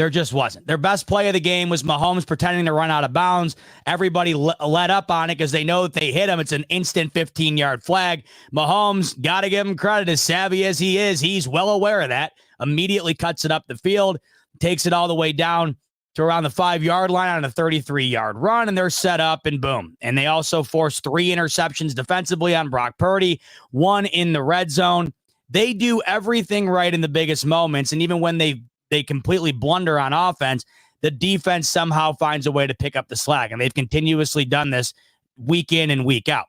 There just wasn't. Their best play of the game was Mahomes pretending to run out of bounds. Everybody let up on it because they know that they hit him. It's an instant 15-yard flag. Mahomes, got to give him credit, as savvy as he is. He's well aware of that. Immediately cuts it up the field, takes it all the way down to around the 5-yard line on a 33-yard run, and they're set up, and boom. And they also forced 3 interceptions defensively on Brock Purdy, 1 in the red zone. They do everything right in the biggest moments, and even when they completely blunder on offense, the defense somehow finds a way to pick up the slack. And they've continuously done this week in and week out.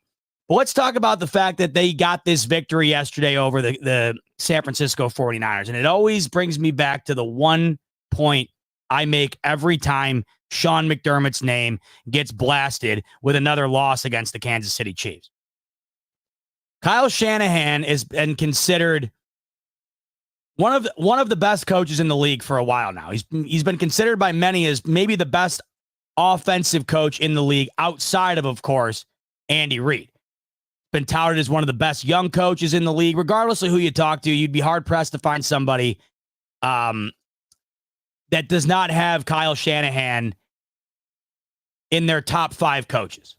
But let's talk about the fact that they got this victory yesterday over the San Francisco 49ers. And it always brings me back to the one point I make every time Sean McDermott's name gets blasted with another loss against the Kansas City Chiefs. Kyle Shanahan has been considered one of the best coaches in the league for a while now. He's been considered by many as maybe the best offensive coach in the league outside of course, Andy Reid. Been touted as one of the best young coaches in the league. Regardless of who you talk to, you'd be hard-pressed to find somebody that does not have Kyle Shanahan in their top 5 coaches.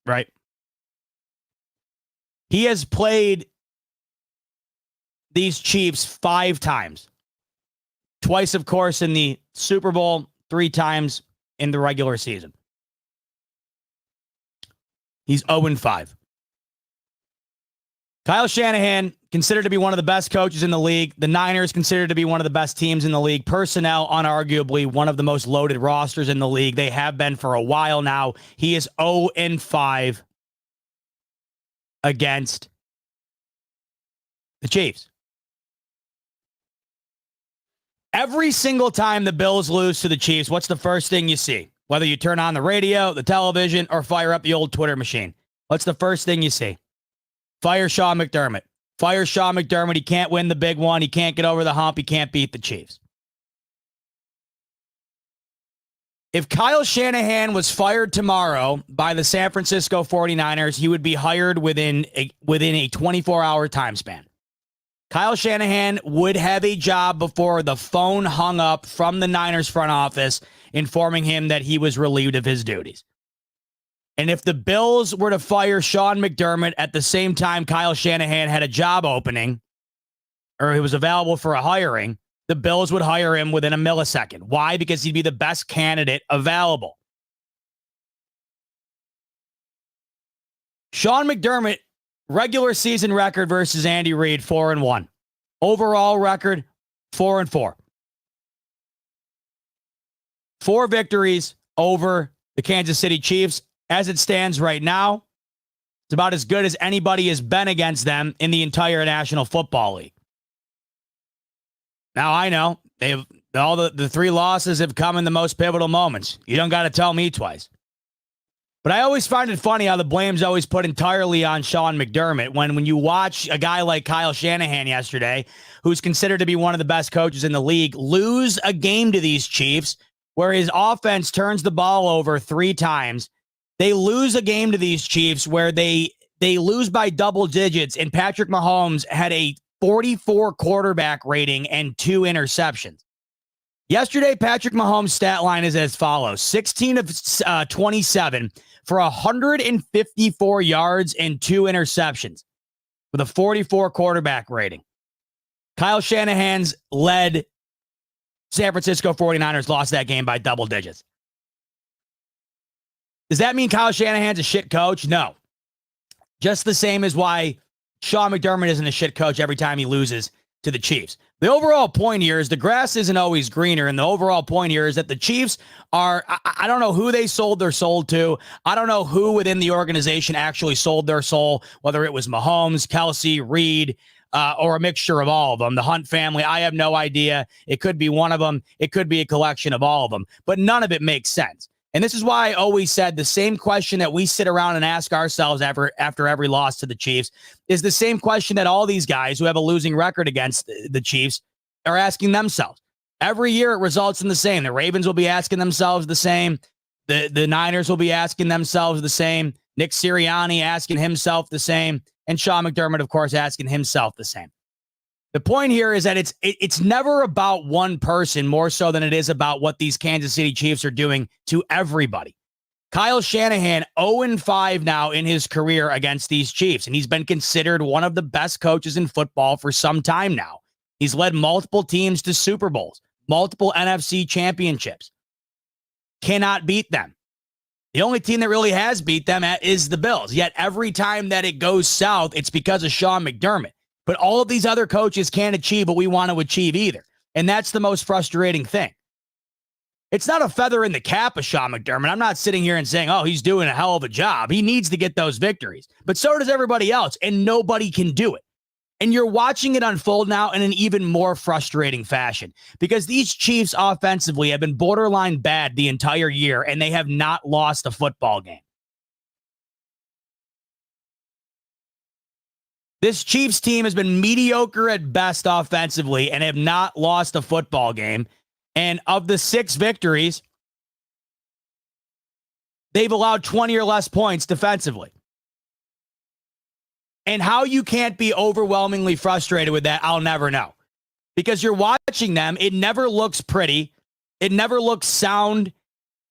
Right? He has played these Chiefs 5 times. Twice, of course, in the Super Bowl, 3 times in the regular season. He's 0-5. Kyle Shanahan, considered to be one of the best coaches in the league. The Niners, considered to be one of the best teams in the league. Personnel, unarguably, one of the most loaded rosters in the league. They have been for a while now. He is 0-5 against the Chiefs. Every single time the Bills lose to the Chiefs, what's the first thing you see? Whether you turn on the radio, the television, or fire up the old Twitter machine. What's the first thing you see? Fire Sean McDermott. Fire Sean McDermott. He can't win the big one. He can't get over the hump. He can't beat the Chiefs. If Kyle Shanahan was fired tomorrow by the San Francisco 49ers, he would be hired within a 24-hour time span. Kyle Shanahan would have a job before the phone hung up from the Niners front office informing him that he was relieved of his duties. And if the Bills were to fire Sean McDermott at the same time Kyle Shanahan had a job opening or he was available for a hiring, the Bills would hire him within a millisecond. Why? Because he'd be the best candidate available. Sean McDermott, regular season record versus Andy Reid, 4-1. Overall record, 4-4. 4 victories over the Kansas City Chiefs. As it stands right now, it's about as good as anybody has been against them in the entire National Football League. Now, I know all the 3 losses have come in the most pivotal moments. You don't got to tell me twice. But I always find it funny how the blame's always put entirely on Sean McDermott when you watch a guy like Kyle Shanahan yesterday, who's considered to be one of the best coaches in the league, lose a game to these Chiefs where his offense turns the ball over 3 times. They lose a game to these Chiefs where they lose by double digits, and Patrick Mahomes had a 44 quarterback rating and 2 interceptions. Yesterday, Patrick Mahomes' stat line is as follows: 16 of 27 for 154 yards and 2 interceptions with a 44 quarterback rating. Kyle Shanahan's led San Francisco 49ers lost that game by double digits. Does that mean Kyle Shanahan's a shit coach? No. Just the same as why Sean McDermott isn't a shit coach every time he loses to the Chiefs. The overall point here is the grass isn't always greener, and the overall point here is that the Chiefs are, I don't know who they sold their soul to. I don't know who within the organization actually sold their soul, whether it was Mahomes, Kelsey, Reed, or a mixture of all of them. The Hunt family, I have no idea. It could be one of them. It could be a collection of all of them, but none of it makes sense. And this is why I always said the same question that we sit around and ask ourselves after every loss to the Chiefs is the same question that all these guys who have a losing record against the Chiefs are asking themselves. Every year it results in the same. The Ravens will be asking themselves the same. The Niners will be asking themselves the same. Nick Sirianni asking himself the same. And Sean McDermott, of course, asking himself the same. The point here is that it's never about one person more so than it is about what these Kansas City Chiefs are doing to everybody. Kyle Shanahan, 0-5 now in his career against these Chiefs, and he's been considered one of the best coaches in football for some time now. He's led multiple teams to Super Bowls, multiple NFC championships. Cannot beat them. The only team that really has beat them is the Bills. Yet every time that it goes south, it's because of Sean McDermott. But all of these other coaches can't achieve what we want to achieve either. And that's the most frustrating thing. It's not a feather in the cap of Sean McDermott. I'm not sitting here and saying, oh, he's doing a hell of a job. He needs to get those victories. But so does everybody else, and nobody can do it. And you're watching it unfold now in an even more frustrating fashion because these Chiefs offensively have been borderline bad the entire year, and they have not lost a football game. This Chiefs team has been mediocre at best offensively and have not lost a football game. And of the 6 victories, they've allowed 20 or less points defensively. And how you can't be overwhelmingly frustrated with that, I'll never know. Because you're watching them, it never looks pretty. It never looks sound.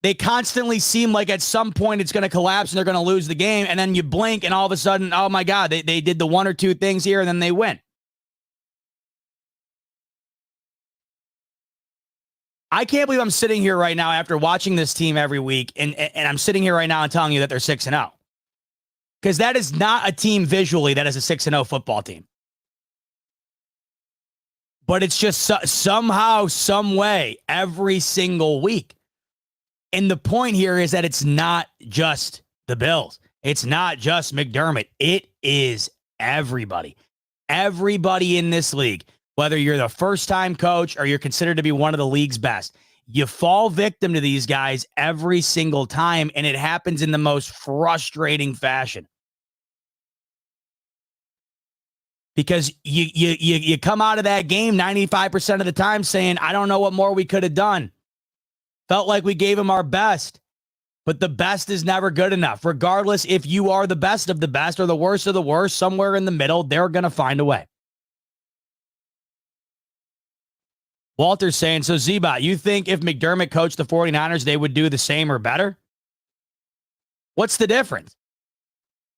They constantly seem like at some point it's going to collapse and they're going to lose the game. And then you blink and all of a sudden, oh my God, they did the 1 or 2 things here and then they win. I can't believe I'm sitting here right now after watching this team every week. And I'm sitting here right now and telling you that they're 6-0. Because that is not a team visually that is a 6-0 football team. But it's just somehow, some way, every single week. And the point here is that it's not just the Bills. It's not just McDermott. It is everybody. Everybody in this league, whether you're the first-time coach or you're considered to be one of the league's best, you fall victim to these guys every single time, and it happens in the most frustrating fashion. Because you come out of that game 95% of the time saying, I don't know what more we could have done. Felt like we gave them our best, but the best is never good enough. Regardless if you are the best of the best or the worst of the worst, somewhere in the middle, they're going to find a way. Walter's saying, so Z-Bot, you think if McDermott coached the 49ers, they would do the same or better? What's the difference?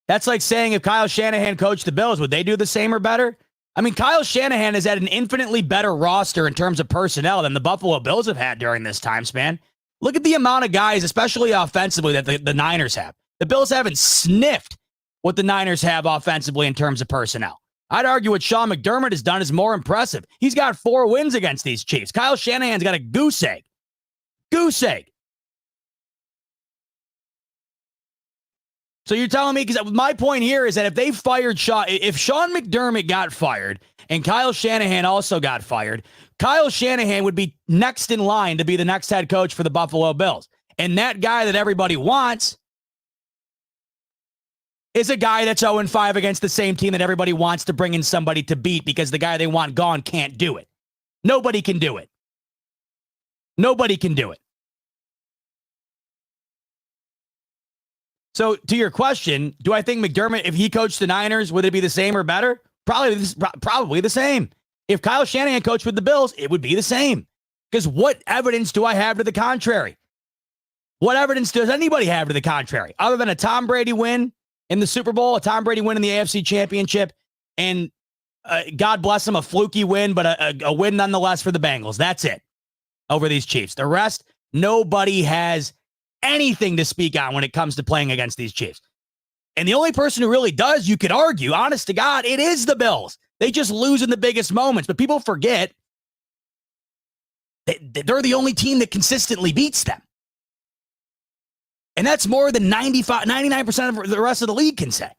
That's like saying if Kyle Shanahan coached the Bills, would they do the same or better? I mean, Kyle Shanahan has had an infinitely better roster in terms of personnel than the Buffalo Bills have had during this time span. Look at the amount of guys, especially offensively, that the Niners have. The Bills haven't sniffed what the Niners have offensively in terms of personnel. I'd argue what Sean McDermott has done is more impressive. He's got 4 wins against these Chiefs. Kyle Shanahan's got a goose egg. Goose egg. So you're telling me, because my point here is that if they fired if Sean McDermott got fired and Kyle Shanahan also got fired, Kyle Shanahan would be next in line to be the next head coach for the Buffalo Bills. And that guy that everybody wants is a guy that's 0-5 against the same team that everybody wants to bring in somebody to beat because the guy they want gone can't do it. Nobody can do it. Nobody can do it. So to your question, do I think McDermott, if he coached the Niners, would it be the same or better? Probably the same. If Kyle Shanahan coached with the Bills, it would be the same. Because what evidence do I have to the contrary? What evidence does anybody have to the contrary? Other than a Tom Brady win in the Super Bowl, a Tom Brady win in the AFC Championship, and God bless him, a fluky win, but a win nonetheless for the Bengals. That's it over these Chiefs. The rest, nobody has anything to speak on when it comes to playing against these Chiefs. And the only person who really does, you could argue, honest to God, it is the Bills. They just lose in the biggest moments. But people forget that they're the only team that consistently beats them. And that's more than 99% of the rest of the league can say.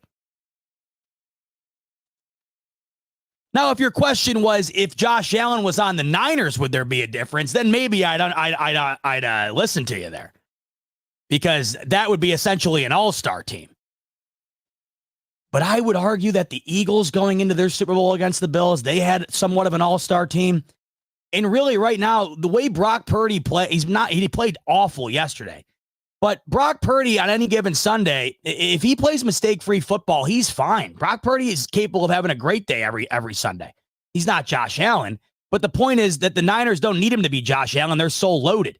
Now, if your question was if Josh Allen was on the Niners, would there be a difference? Then maybe I'd listen to you there. Because that would be essentially an all-star team. But I would argue that the Eagles going into their Super Bowl against the Bills, they had somewhat of an all-star team. And really right now, the way Brock Purdy he played awful yesterday. But Brock Purdy on any given Sunday, if he plays mistake-free football, he's fine. Brock Purdy is capable of having a great day every Sunday. He's not Josh Allen. But the point is that the Niners don't need him to be Josh Allen. They're so loaded.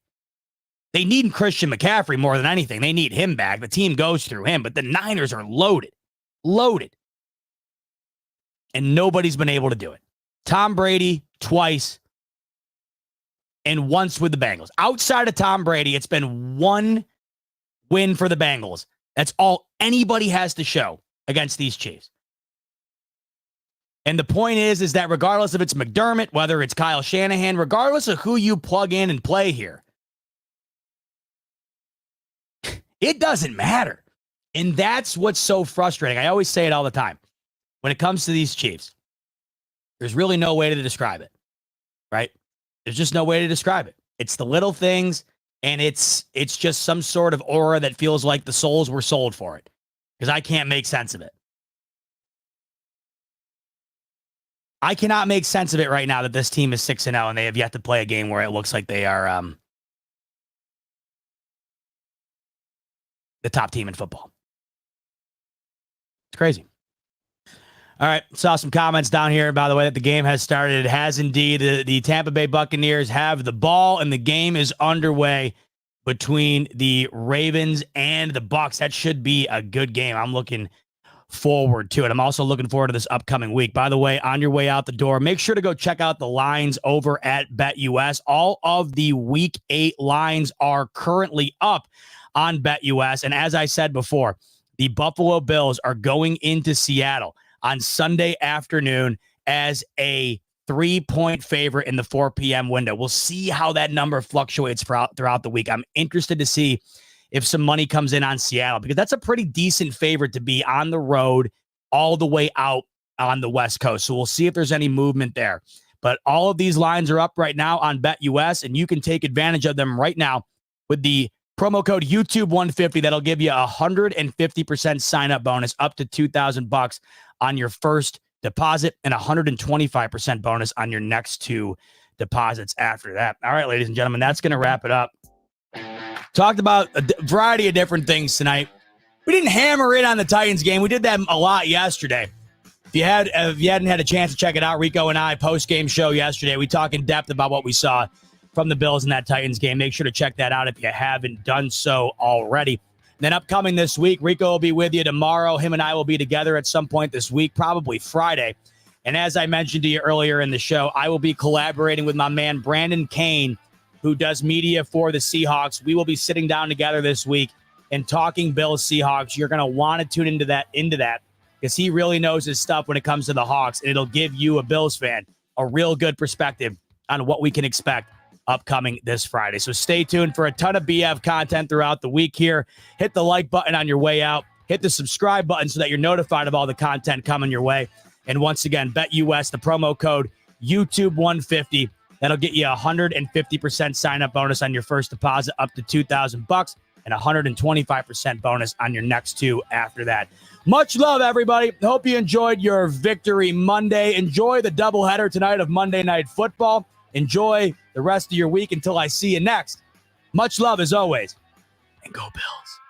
They need Christian McCaffrey more than anything. They need him back. The team goes through him. But the Niners are loaded. Loaded. And nobody's been able to do it. Tom Brady twice and once with the Bengals. Outside of Tom Brady, it's been one win for the Bengals. That's all anybody has to show against these Chiefs. And the point is that regardless if it's McDermott, whether it's Kyle Shanahan, regardless of who you plug in and play here, it doesn't matter. And that's what's so frustrating. I always say it all the time. When it comes to these Chiefs, there's really no way to describe it, right? There's just no way to describe it. It's the little things, and it's just some sort of aura that feels like the souls were sold for it, because I can't make sense of it. I cannot make sense of it right now that this team is 6-0 and they have yet to play a game where it looks like they are the top team in football. It's crazy. All right, saw some comments down here, by the way, that the game has started. It has indeed. The Tampa Bay Buccaneers have the ball, and the game is underway between the Ravens and the Bucs. That should be a good game. I'm looking forward to it. I'm also looking forward to this upcoming week. By the way, on your way out the door, make sure to go check out the lines over at BetUS. All of the Week 8 lines are currently up on BetUS. And as I said before, the Buffalo Bills are going into Seattle on Sunday afternoon as a 3-point favorite in the 4 p.m. window. We'll see how that number fluctuates throughout the week. I'm interested to see if some money comes in on Seattle, because that's a pretty decent favorite to be on the road all the way out on the West Coast. So we'll see if there's any movement there. But all of these lines are up right now on BetUS, and you can take advantage of them right now with the promo code YouTube150. That'll give you a 150% sign-up bonus up to $2,000 on your first deposit and 125% bonus on your next 2 deposits after that. All right, ladies and gentlemen, that's going to wrap it up. Talked about a variety of different things tonight. We didn't hammer in on the Titans game. We did that a lot yesterday. If you hadn't had a chance to check it out, Rico and I post-game show yesterday, we talk in depth about what we saw from the Bills in that Titans game. Make sure to check that out if you haven't done so already. Then upcoming this week, Rico will be with you tomorrow. Him and I will be together at some point this week, probably Friday. And as I mentioned to you earlier in the show, I will be collaborating with my man Brandon Kane, who does media for the Seahawks. We will be sitting down together this week and talking Bills Seahawks. You're going to want to tune into that because he really knows his stuff when it comes to the Hawks, and it'll give you, a Bills fan, a real good perspective on what we can expect upcoming this Friday. So stay tuned for a ton of BF content throughout the week here. Hit the like button on your way out. Hit the subscribe button so that you're notified of all the content coming your way. And once again, BetUS, the promo code YouTube150. That'll get you a 150% sign-up bonus on your first deposit up to $2,000 and 125% bonus on your next 2 after that. Much love, everybody. Hope you enjoyed your Victory Monday. Enjoy the doubleheader tonight of Monday Night Football. Enjoy the rest of your week until I see you next. Much love as always, and go Bills.